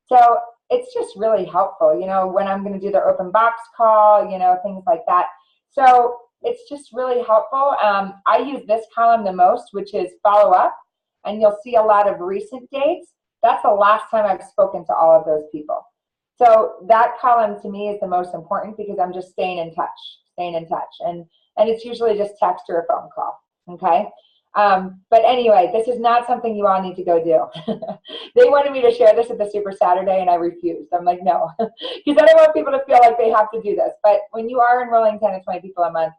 So it's just really helpful, when I'm going to do their open box call, things like that. So it's just really helpful. I use this column the most, which is follow up, and you'll see a lot of recent dates. That's the last time I've spoken to all of those people. So that column to me is the most important because I'm just staying in touch. And it's usually just text or a phone call, okay? But anyway, this is not something you all need to go do. They wanted me to share this at the Super Saturday, and I refused. I'm like, no, because I don't want people to feel like they have to do this. But when you are enrolling 10 to 20 people a month,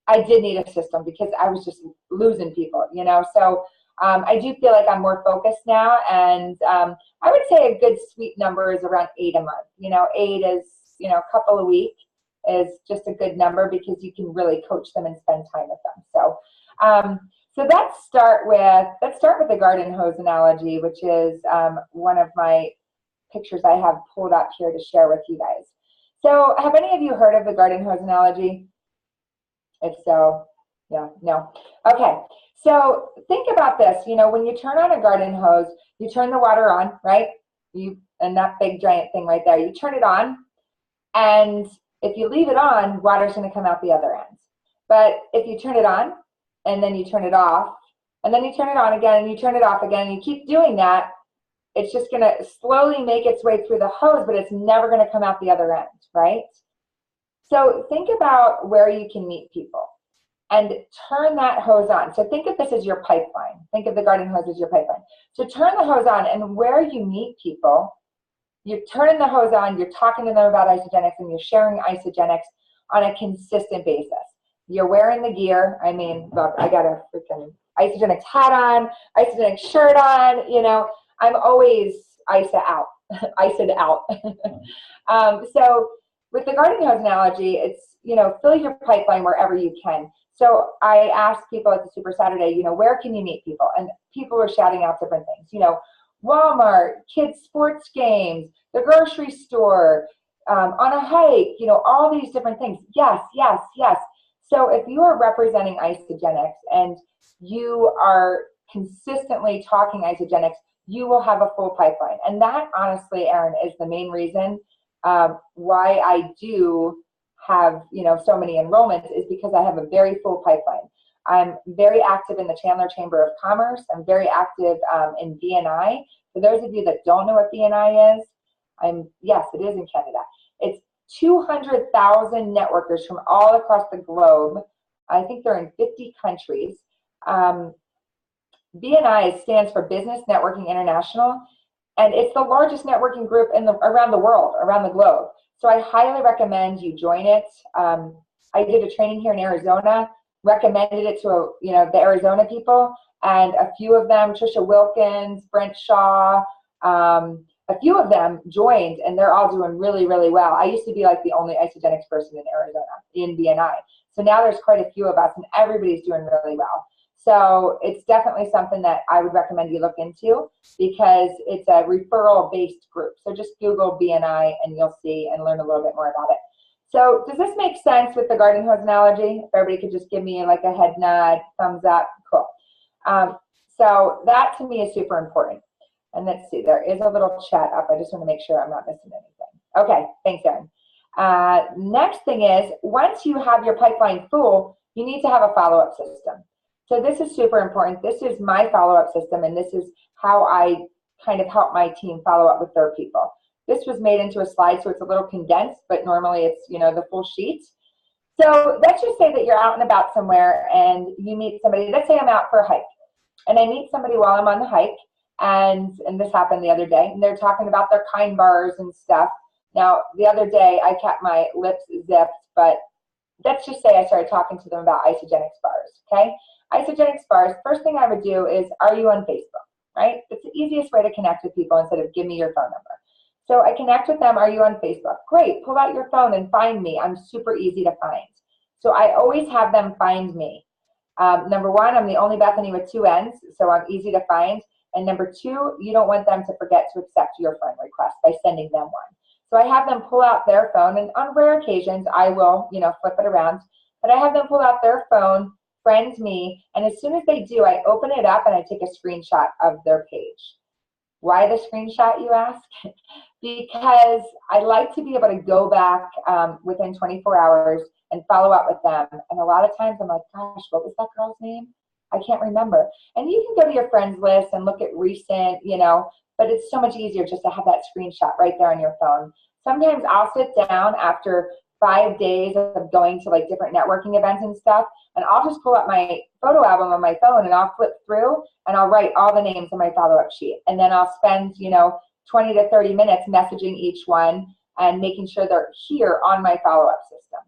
I did need a system because I was just losing people, you know? So I do feel like I'm more focused now, and I would say a good sweet number is around 8 a month. You know, 8 is, you know, a couple a week is just a good number because you can really coach them and spend time with them. So, so let's start with the garden hose analogy, which is one of my pictures I have pulled up here to share with you guys. So, have any of you heard of the garden hose analogy? If so, yeah, no. Okay, so think about this. You know, when you turn on a garden hose, you turn the water on, right? And that big giant thing right there, you turn it on, and if you leave it on, water's going to come out the other end. But if you turn it on, and then you turn it off, and then you turn it on again, and you turn it off again, and you keep doing that, it's just going to slowly make its way through the hose, but it's never going to come out the other end, right? So think about where you can meet people and turn that hose on. So think of this as your pipeline. Think of the garden hose as your pipeline. So turn the hose on, and where you meet people, you're turning the hose on, you're talking to them about isogenics, and you're sharing isogenics on a consistent basis. You're wearing the gear. I mean, look, I got a freaking isogenics hat on, isogenics shirt on, you know, I'm always ISA out, ISA'd out. So with the garden hose analogy, it's, you know, fill your pipeline wherever you can. So I asked people at the Super Saturday, you know, where can you meet people? And people were shouting out different things, you know, Walmart, kids' sports games, the grocery store, on a hike, you know, all these different things. Yes, yes, yes. So if you are representing isogenics and you are consistently talking isogenics, you will have a full pipeline. And that, honestly, Erin, is the main reason why I do have, you know, so many enrollments, is because I have a very full pipeline. I'm very active in the Chandler Chamber of Commerce. I'm very active in BNI. For those of you that don't know what BNI is, yes, it is in Canada. It's 200,000 networkers from all across the globe. I think they're in 50 countries. BNI stands for Business Networking International, and it's the largest networking group around the world, around the globe. So I highly recommend you join it. I did a training here in Arizona, recommended it to the Arizona people, and a few of them, Trisha Wilkins, Brent Shaw, a few of them joined, and they're all doing really, really well. I used to be like the only isogenics person in Arizona in BNI. So now there's quite a few of us, and everybody's doing really well. So it's definitely something that I would recommend you look into, because it's a referral-based group. So just Google BNI and you'll see and learn a little bit more about it. So does this make sense with the garden hose analogy? If everybody could just give me like a head nod, thumbs up, cool. So that to me is super important. And let's see, there is a little chat up. I just want to make sure I'm not missing anything. Okay, thanks, Erin. Next thing is, once you have your pipeline full, you need to have a follow-up system. So this is super important. This is my follow-up system, and this is how I kind of help my team follow up with their people. This was made into a slide, so it's a little condensed, but normally it's, you know, the full sheet. So let's just say that you're out and about somewhere and you meet somebody. Let's say I'm out for a hike, and I meet somebody while I'm on the hike, and this happened the other day, and they're talking about their kind bars and stuff. Now, the other day, I kept my lips zipped, but let's just say I started talking to them about isogenics bars, okay? Isogenics bars, first thing I would do is, are you on Facebook, right? It's the easiest way to connect with people instead of give me your phone number. So I connect with them, are you on Facebook? Great, pull out your phone and find me. I'm super easy to find. So I always have them find me. Number one, I'm the only Bethany with 2 N's, so I'm easy to find. And number 2, you don't want them to forget to accept your friend request by sending them one. So I have them pull out their phone, and on rare occasions, I will, you know, flip it around. But I have them pull out their phone, friend me, and as soon as they do, I open it up and I take a screenshot of their page. Why the screenshot, you ask? Because I like to be able to go back within 24 hours and follow up with them. And a lot of times I'm like, gosh, what was that girl's name? I can't remember. And you can go to your friends list and look at recent, but it's so much easier just to have that screenshot right there on your phone. Sometimes I'll sit down after 5 days of going to like different networking events and stuff, and I'll just pull up my photo album on my phone and I'll flip through and I'll write all the names on my follow-up sheet. And then I'll spend, 20 to 30 minutes messaging each one and making sure they're here on my follow-up system.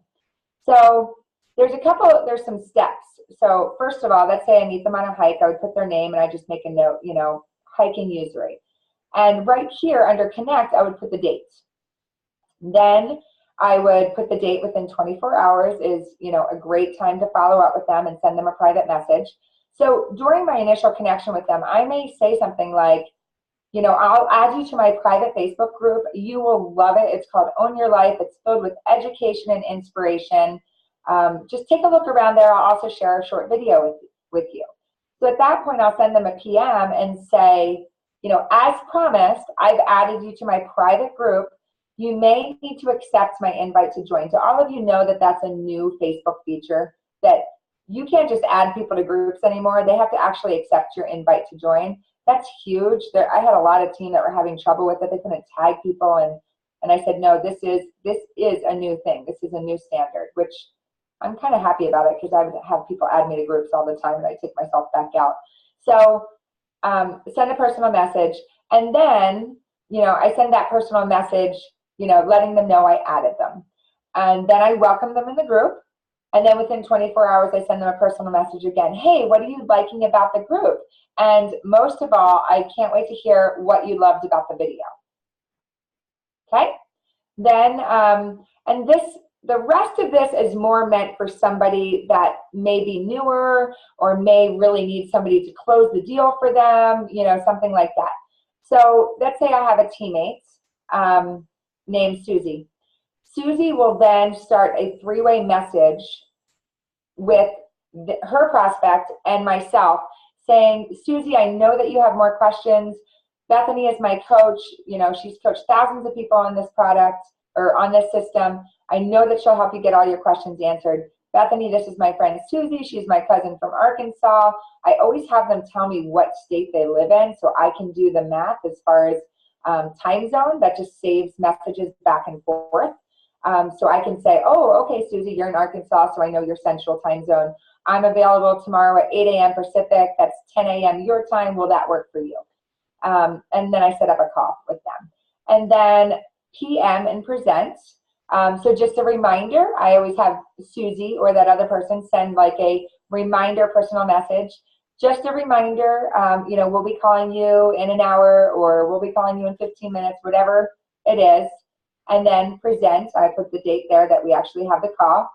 So there's some steps. So first of all, let's say I meet them on a hike, I would put their name and I just make a note, hiking usury. And right here under connect, I would put the date. Then I would put the date within 24 hours is, a great time to follow up with them and send them a private message. So during my initial connection with them, I may say something like, I'll add you to my private Facebook group. You will love it. It's called Own Your Life. It's filled with education and inspiration. Just take a look around there. I'll also share a short video with you. So at that point, I'll send them a PM and say, as promised, I've added you to my private group. You may need to accept my invite to join. So all of you know that that's a new Facebook feature, that you can't just add people to groups anymore. They have to actually accept your invite to join. That's huge. I had a lot of team that were having trouble with it. They couldn't tag people, and I said, no, this is a new thing. This is a new standard, which I'm kind of happy about it because I would have people add me to groups all the time and I take myself back out. So send a personal message, and then I send that personal message, letting them know I added them, and then I welcome them in the group. And then within 24 hours, I send them a personal message again. Hey, what are you liking about the group? And most of all, I can't wait to hear what you loved about the video. Okay? Then, the rest of this is more meant for somebody that may be newer or may really need somebody to close the deal for them, something like that. So let's say I have a teammate named Susie. Susie will then start a 3-way message with her prospect and myself saying, Susie, I know that you have more questions. Bethany is my coach. She's coached thousands of people on this product or on this system. I know that she'll help you get all your questions answered. Bethany, this is my friend Susie. She's my cousin from Arkansas. I always have them tell me what state they live in so I can do the math as far as time zone. That just saves messages back and forth. So I can say, oh, okay, Susie, you're in Arkansas, so I know your central time zone. I'm available tomorrow at 8 a.m. Pacific. That's 10 a.m. your time. Will that work for you? And then I set up a call with them. And then PM and present. So just a reminder, I always have Susie or that other person send like a reminder personal message. Just a reminder, we'll be calling you in an hour or we'll be calling you in 15 minutes, whatever it is. And then present, I put the date there that we actually have the call.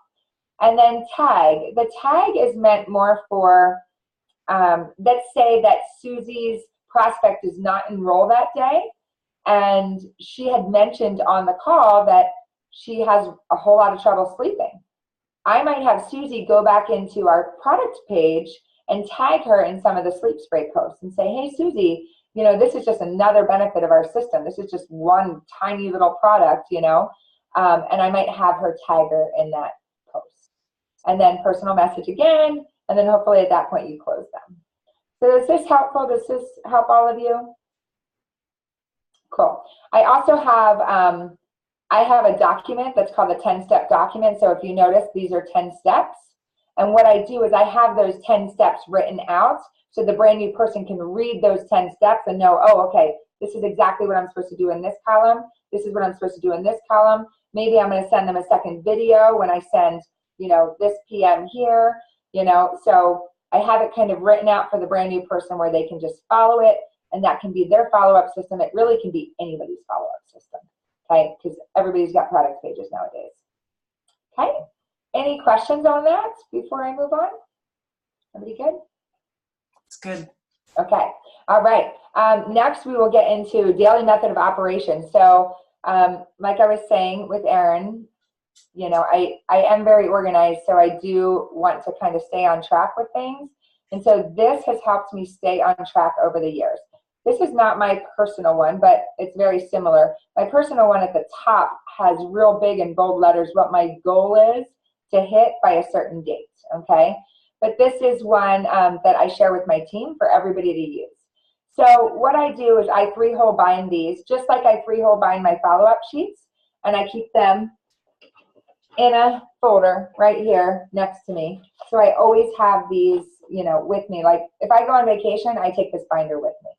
And then tag. The tag is meant more for, let's say that Susie's prospect does not enroll that day. And she had mentioned on the call that she has a whole lot of trouble sleeping. I might have Susie go back into our product page and tag her in some of the sleep spray posts and say, hey, Susie, this is just another benefit of our system. This is just one tiny little product, and I might have her tag her in that post. And then personal message again, and then hopefully at that point you close them. So is this helpful? Does this help all of you? Cool. I also have, I have a document that's called the 10-step document. So if you notice, these are 10 steps. And what I do is I have those 10 steps written out so the brand new person can read those 10 steps and know, oh, okay, this is exactly what I'm supposed to do in this column. This is what I'm supposed to do in this column. Maybe I'm going to send them a second video when I send, this PM here, So I have it kind of written out for the brand new person where they can just follow it, and that can be their follow-up system. It really can be anybody's follow-up system, okay? Because everybody's got product pages nowadays. Okay? Any questions on that before I move on? Everybody good? It's good. Okay. All right. Next, we will get into daily method of operation. So, like I was saying with Erin, I am very organized, so I do want to kind of stay on track with things. And so this has helped me stay on track over the years. This is not my personal one, but it's very similar. My personal one at the top has real big and bold letters what my goal is to hit by a certain date, okay? But this is one that I share with my team for everybody to use. So what I do is I 3-hole bind these, just like I 3-hole bind my follow-up sheets, and I keep them in a folder right here next to me. So I always have these, you know, with me. Like if I go on vacation, I take this binder with me.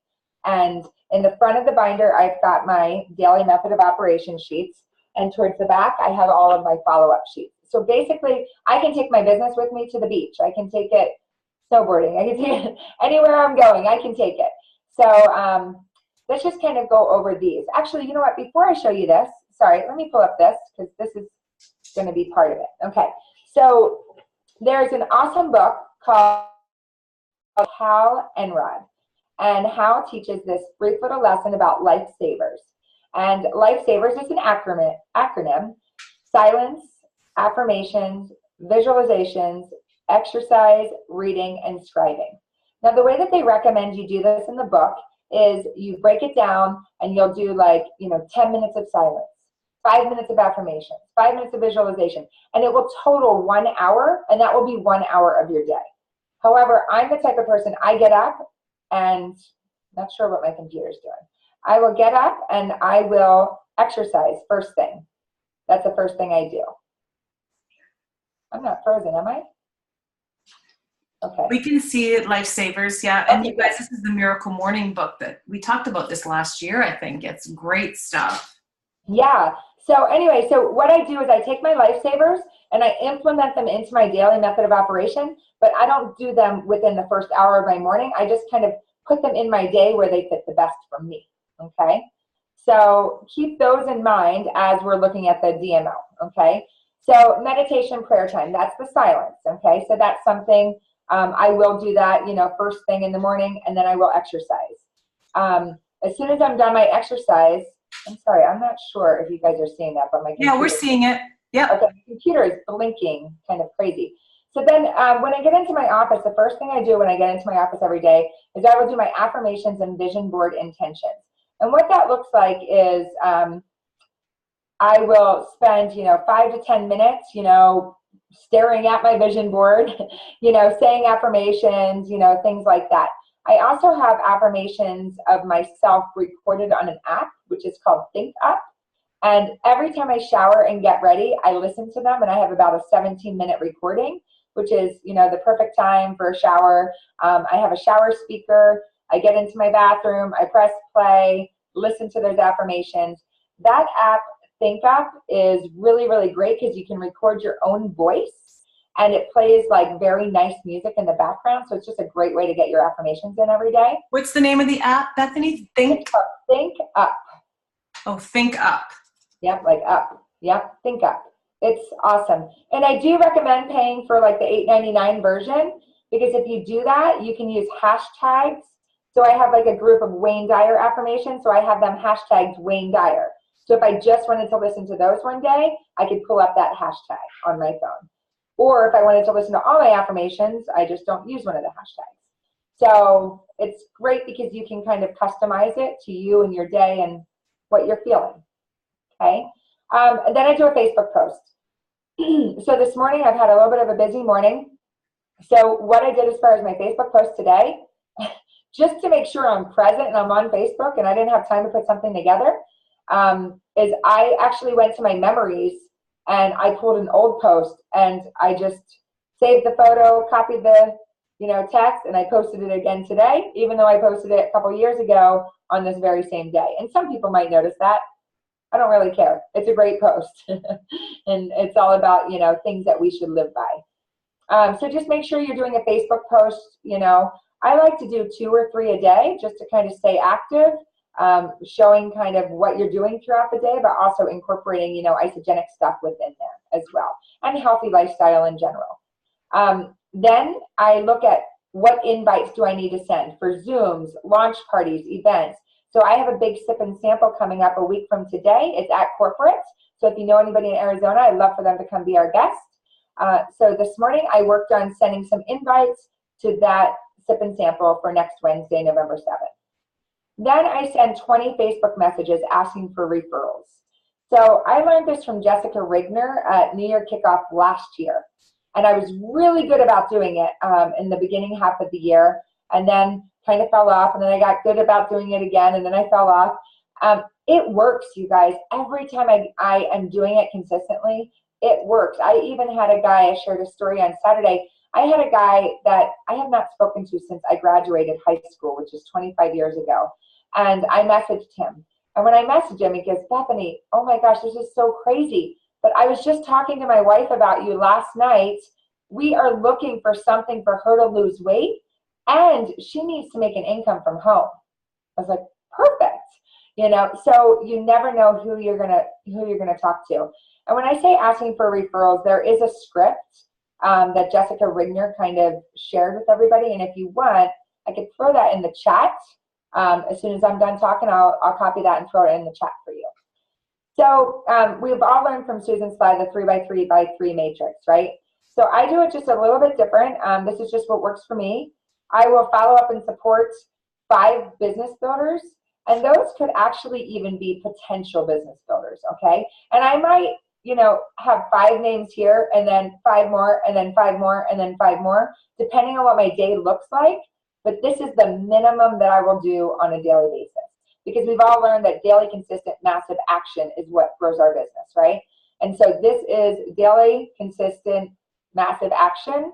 And in the front of the binder, I've got my daily method of operation sheets. And towards the back, I have all of my follow-up sheets. So basically, I can take my business with me to the beach. I can take it snowboarding. I can take it anywhere I'm going. I can take it. So let's just kind of go over these. Actually, you know what? Before I show you this, sorry, let me pull up this because this is going to be part of it. Okay. So there's an awesome book called Hal Enrod. And Hal teaches this brief little lesson about lifesavers. And lifesavers is an acronym: silence, affirmations, visualizations, exercise, reading, and scribing. Now, the way that they recommend you do this in the book is you break it down and you'll do like, 10 minutes of silence, 5 minutes of affirmations, 5 minutes of visualization, and it will total 1 hour, and that will be 1 hour of your day. However, I'm the type of person, I get up and not sure what my computer's doing. I will get up and I will exercise first thing. That's the first thing I do. I'm not frozen, am I? Okay. We can see it, Lifesavers, yeah. And you guys, this is the Miracle Morning book that we talked about this last year, I think. It's great stuff. Yeah. So anyway, so what I do is I take my Lifesavers and I implement them into my daily method of operation, but I don't do them within the first hour of my morning. I just kind of put them in my day where they fit the best for me, okay? So keep those in mind as we're looking at the DMO, okay? So meditation prayer time, that's the silence, okay? So that's something, I will do that, first thing in the morning, and then I will exercise. As soon as I'm done my exercise, I'm sorry, I'm not sure if you guys are seeing that, but my computer, yeah, we're seeing it. Yeah. Okay, my computer is blinking kind of crazy. So then when I get into my office, the first thing I do when I get into my office every day is I will do my affirmations and vision board intentions. And what that looks like is I will spend, 5 to 10 minutes, staring at my vision board, saying affirmations, things like that. I also have affirmations of myself recorded on an app, which is called Think Up. And every time I shower and get ready, I listen to them, and I have about a 17-minute recording, which is, the perfect time for a shower. I have a shower speaker. I get into my bathroom. I press play, listen to those affirmations. That app, Think Up, is really, really great because you can record your own voice, and it plays like very nice music in the background. So it's just a great way to get your affirmations in every day. What's the name of the app, Bethany? Think Up. Oh, Think Up. Yep, like up. Yep, Think Up. It's awesome. And I do recommend paying for like the $8.99 version, because if you do that, you can use hashtags. So I have like a group of Wayne Dyer affirmations, so I have them hashtagged Wayne Dyer. So if I just wanted to listen to those one day, I could pull up that hashtag on my phone. Or if I wanted to listen to all my affirmations, I just don't use one of the hashtags. So it's great because you can kind of customize it to you and your day and what you're feeling. Okay. And then I do a Facebook post. So this morning I've had a little bit of a busy morning. So what I did as far as my Facebook post today, just to make sure I'm present and I'm on Facebook and I didn't have time to put something together, is I actually went to my memories and I pulled an old post and I just saved the photo, copied the text, and I posted it again today, even though I posted it a couple years ago on this very same day. And some people might notice that. I don't really care. It's a great post. And it's all about, things that we should live by. So just make sure you're doing a Facebook post. I like to do 2 or 3 a day just to kind of stay active, showing kind of what you're doing throughout the day, but also incorporating, isogenic stuff within there as well, and healthy lifestyle in general. Then I look at what invites do I need to send for Zooms, launch parties, events. So I have a big sip and sample coming up a week from today. It's at corporate. So if you know anybody in Arizona, I'd love for them to come be our guest. So this morning I worked on sending some invites to that sip and sample for next Wednesday, November 7th. Then I send 20 Facebook messages asking for referrals. So I learned this from Jessica Rigner at New Year Kickoff last year. And I was really good about doing it in the beginning half of the year, and then kind of fell off, and then I got good about doing it again, and then I fell off. It works, you guys. Every time I am doing it consistently, it works. I even had a guy, I shared a story on Saturday. I had a guy that I have not spoken to since I graduated high school, which is 25 years ago. And I messaged him. And when I messaged him, he goes, Bethany, oh my gosh, this is so crazy. But I was just talking to my wife about you last night. We are looking for something for her to lose weight, and she needs to make an income from home. I was like, perfect. So you never know who you're gonna talk to. And when I say asking for referrals, there is a script that Jessica Rigner kind of shared with everybody. And if you want, I could throw that in the chat. As soon as I'm done talking, I'll copy that and throw it in the chat for you. So we've all learned from Susan Sly the 3x3x3 matrix, right? So I do it just a little bit different. This is just what works for me. I will follow up and support 5 business builders, and those could actually even be potential business builders, okay? And I might, have 5 names here, and then 5 more, and then 5 more, and then 5 more, depending on what my day looks like. But this is the minimum that I will do on a daily basis, because we've all learned that daily, consistent, massive action is what grows our business, right? And so this is daily, consistent, massive action,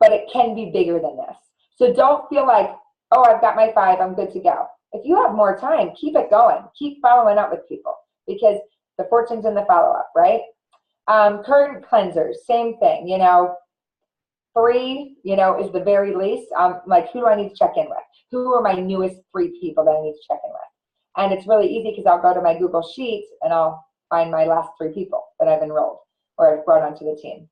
but it can be bigger than this. So don't feel like, oh, I've got my 5, I'm good to go. If you have more time, keep it going. Keep following up with people, because the fortune's in the follow-up, right? Current cleansers, same thing, 3, is the very least. Like, who do I need to check in with? Who are my newest 3 people that I need to check in with? And it's really easy, because I'll go to my Google Sheets and I'll find my last 3 people that I've enrolled or I've brought onto the team.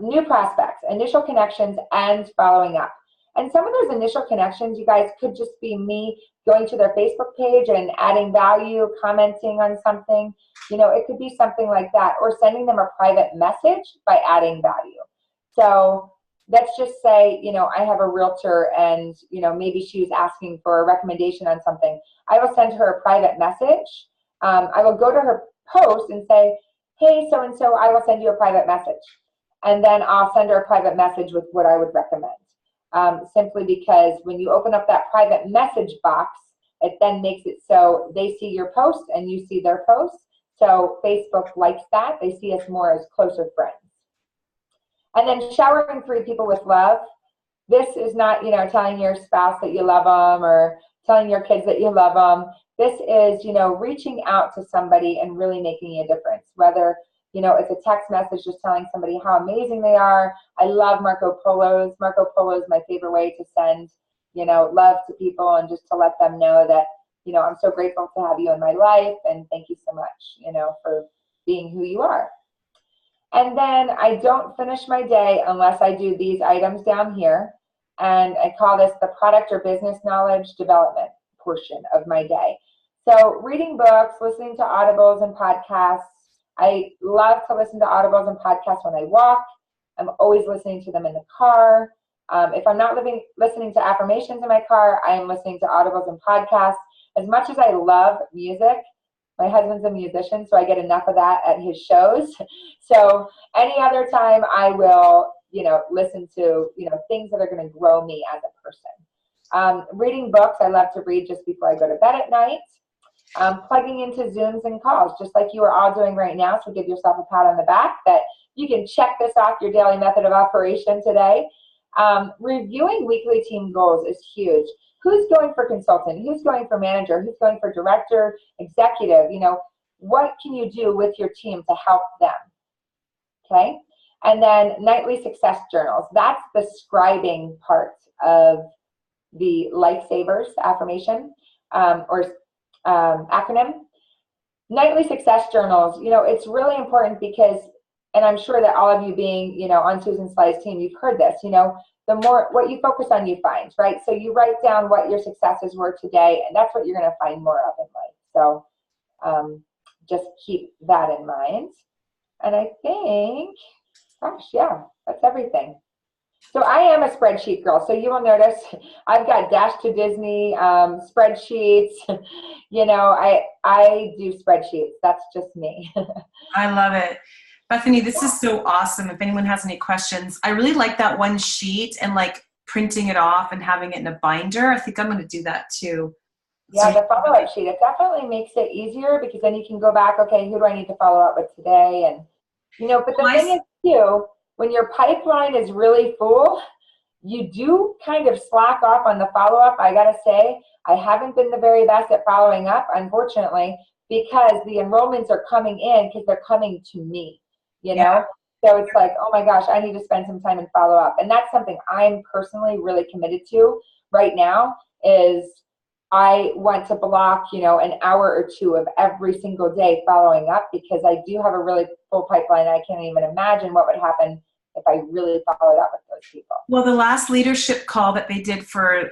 New prospects, initial connections, and following up. And some of those initial connections, you guys, could just be me going to their Facebook page and adding value, commenting on something. It could be something like that, or sending them a private message by adding value. So let's just say, I have a realtor, and, maybe she was asking for a recommendation on something. I will send her a private message. I will go to her post and say, hey, so-and-so, I will send you a private message. And then I'll send her a private message with what I would recommend. Simply because when you open up that private message box, it then makes it so they see your post and you see their post. So Facebook likes that. They see us more as closer friends. And then showering 3 people with love. This is not, telling your spouse that you love them or telling your kids that you love them. This is, reaching out to somebody and really making a difference. Whether, it's a text message just telling somebody how amazing they are. I love Marco Polos. Marco Polo is my favorite way to send, love to people, and just to let them know that, I'm so grateful to have you in my life, and thank you so much, for being who you are. And then I don't finish my day unless I do these items down here. And I call this the product or business knowledge development portion of my day. So reading books, listening to audibles and podcasts. I love to listen to audibles and podcasts when I walk. I'm always listening to them in the car. If I'm not listening to affirmations in my car, I am listening to audibles and podcasts. As much as I love music, my husband's a musician, so I get enough of that at his shows. So any other time I will, listen to, things that are going to grow me as a person. Reading books, I love to read just before I go to bed at night. Plugging into Zooms and calls, just like you are all doing right now. So give yourself a pat on the back that you can check this off your daily method of operation today. Reviewing weekly team goals is huge. Who's going for consultant? Who's going for manager? Who's going for director, executive? What can you do with your team to help them? Okay. And then nightly success journals. That's the scribing part of the Lifesavers affirmation or acronym. Nightly success journals, it's really important because, and I'm sure that all of you being, on Susan Sly's team, you've heard this, the more what you focus on, you find, right? So you write down what your successes were today, and that's what you're going to find more of in life. So just keep that in mind. And I think, gosh, yeah, that's everything. So I am a spreadsheet girl. So you will notice I've got Dash to Disney spreadsheets. I do spreadsheets. That's just me. I love it. Bethany, this is so awesome. If anyone has any questions, I really like that one sheet and like printing it off and having it in a binder. I think I'm going to do that too. Yeah, So, the follow-up sheet, it definitely makes it easier because then you can go back, okay, who do I need to follow up with today? And, but the thing is too, when your pipeline is really full, you do kind of slack off on the follow-up. I got to say, I haven't been the very best at following up, unfortunately, because the enrollments are coming in because they're coming to me, Yeah. So it's like, oh my gosh, I need to spend some time and follow up. And that's something I'm personally really committed to right now is I want to block, an hour or two of every single day following up because I do have a really full pipeline. I can't even imagine what would happen if I really followed up with those people. Well, the last leadership call that they did for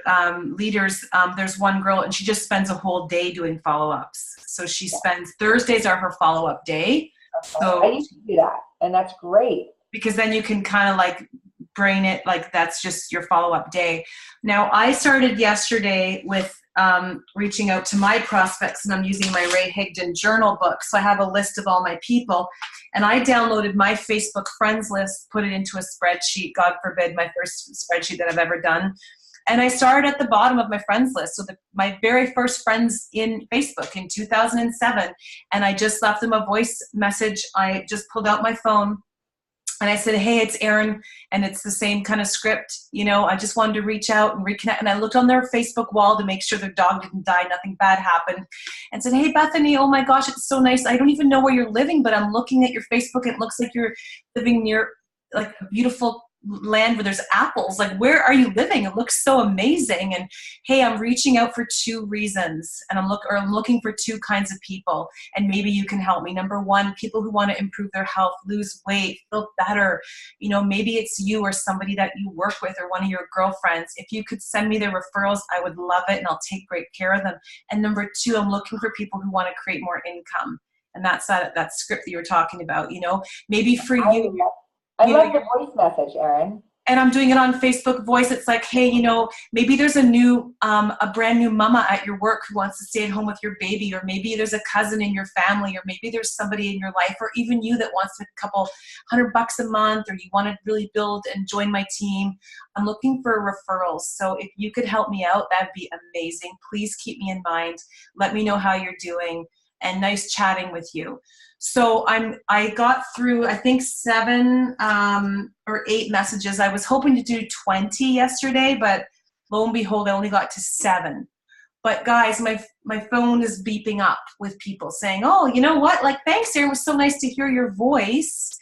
leaders, there's one girl and she just spends a whole day doing follow-ups. So she spends, Thursdays are her follow-up day. So I used to do that, and that's great. Because then you can kind of like brain it like that's just your follow-up day. Now, I started yesterday with reaching out to my prospects, and I'm using my Ray Higdon journal book. So I have a list of all my people, and I downloaded my Facebook friends list, put it into a spreadsheet, God forbid, my first spreadsheet that I've ever done. And I started at the bottom of my friends list. So my very first friends in Facebook in 2007. And I just left them a voice message. I just pulled out my phone and I said, hey, it's Erin. And it's the same kind of script. I just wanted to reach out and reconnect. And I looked on their Facebook wall to make sure their dog didn't die, nothing bad happened. And said, hey, Bethany, oh my gosh, it's so nice. I don't even know where you're living, but I'm looking at your Facebook. It looks like you're living near like a beautiful land where there's apples. Like, where are you living? It looks so amazing. And hey, I'm reaching out for 2 reasons, and I'm looking for 2 kinds of people, and maybe you can help me. Number 1, people who want to improve their health, lose weight, feel better. Maybe it's you or somebody that you work with or one of your girlfriends. If you could send me their referrals, I would love it, and I'll take great care of them. And number 2, I'm looking for people who want to create more income. And that's that script that you were talking about. Maybe for you. I love the voice message, Erin. And I'm doing it on Facebook Voice. It's like, hey, maybe there's a brand new mama at your work who wants to stay at home with your baby, or maybe there's a cousin in your family, or maybe there's somebody in your life, or even you that wants a couple $100 a month, or you want to really build and join my team. I'm looking for referrals. So if you could help me out, that'd be amazing. Please keep me in mind. Let me know how you're doing, and nice chatting with you. So I got through, I think 7 or 8 messages. I was hoping to do 20 yesterday, but lo and behold, I only got to 7. But guys, my phone is beeping up with people saying, oh, you know what? Like, thanks, Erin. It was so nice to hear your voice.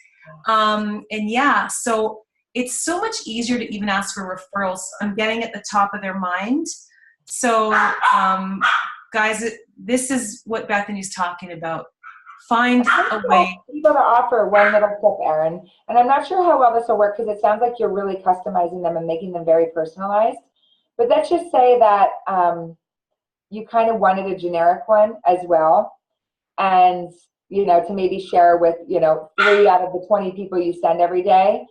And yeah, so it's so much easier to even ask for referrals. I'm getting at the top of their mind. So guys, this is what Bethany's talking about. Find a way. People to offer one little tip, Erin, and I'm not sure how well this will work because it sounds like you're really customizing them and making them very personalized. But let's just say that you kind of wanted a generic one as well, and to maybe share with 3 out of the 20 people you send every day.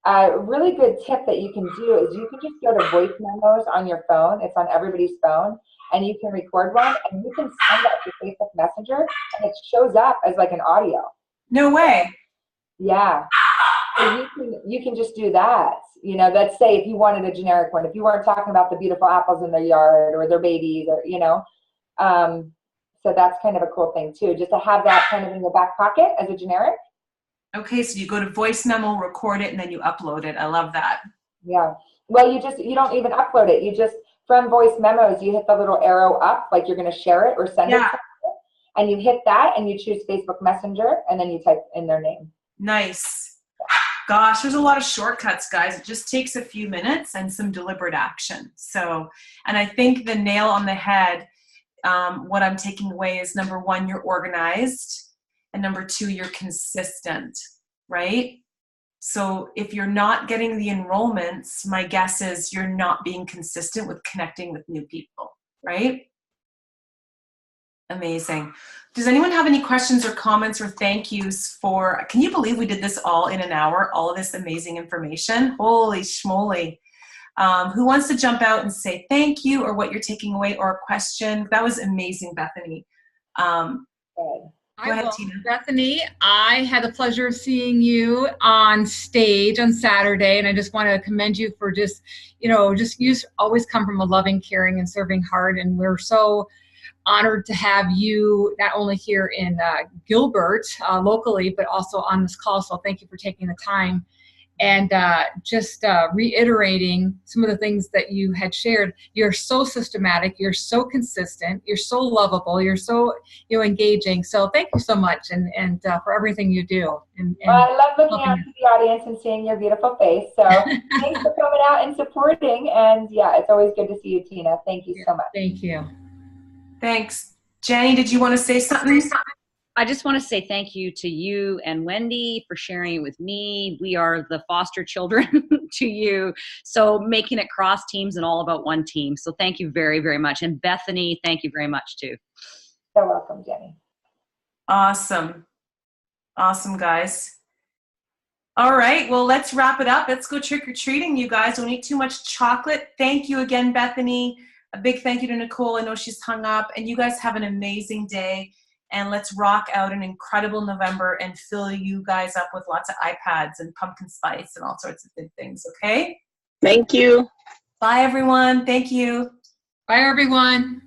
A really good tip that you can do is you can just go to voice memos on your phone. It's on everybody's phone. And you can record one, and you can send that to Facebook Messenger, and it shows up as like an audio. No way. Yeah. So you can just do that. Let's say if you wanted a generic one, if you weren't talking about the beautiful apples in their yard or their babies, or so that's kind of a cool thing too, just to have that kind of in your back pocket as a generic. Okay, so you go to voice memo, record it, and then you upload it. I love that. Yeah. Well, you don't even upload it. You just, from voice memos, you hit the little arrow up, like you're going to share it or send it, and you hit that, and you choose Facebook Messenger, and then you type in their name. Nice. Gosh, there's a lot of shortcuts, guys. It just takes a few minutes and some deliberate action. So, and I think the nail on the head, what I'm taking away is, number 1, you're organized, and number 2, you're consistent, right? So if you're not getting the enrollments, my guess is you're not being consistent with connecting with new people, right? Amazing. Does anyone have any questions or comments or thank yous for, can you believe we did this all in an hour, all of this amazing information? Holy schmoly. Who wants to jump out and say thank you, or what you're taking away, or a question? That was amazing, Bethany. Good. Go ahead, will. Tina. Bethany, I had the pleasure of seeing you on stage on Saturday, and I just want to commend you for you always come from a loving, caring, and serving heart, and we're so honored to have you not only here in Gilbert locally, but also on this call. So thank you for taking the time. And just reiterating some of the things that you had shared. You're so systematic, you're so consistent, you're so lovable, you're so engaging. So thank you so much, and for everything you do. Well, I love looking out to the audience and seeing your beautiful face. So thanks for coming out and supporting. And yeah, it's always good to see you, Tina. Thank you so much. Thank you. Thanks. Jenny, did you want to say something? I just want to say thank you to you and Wendy for sharing it with me. We are the foster children to you. So making it cross teams and all about one team. So thank you very, very much. And Bethany, thank you very much too. So welcome, Jenny. Awesome. Awesome, guys. All right, well, let's wrap it up. Let's go trick-or-treating, you guys. Don't eat too much chocolate. Thank you again, Bethany. A big thank you to Nicole. I know she's hung up. And you guys have an amazing day. And let's rock out an incredible November and fill you guys up with lots of iPads and pumpkin spice and all sorts of good things, okay? Thank you. Bye, everyone. Thank you. Bye, everyone.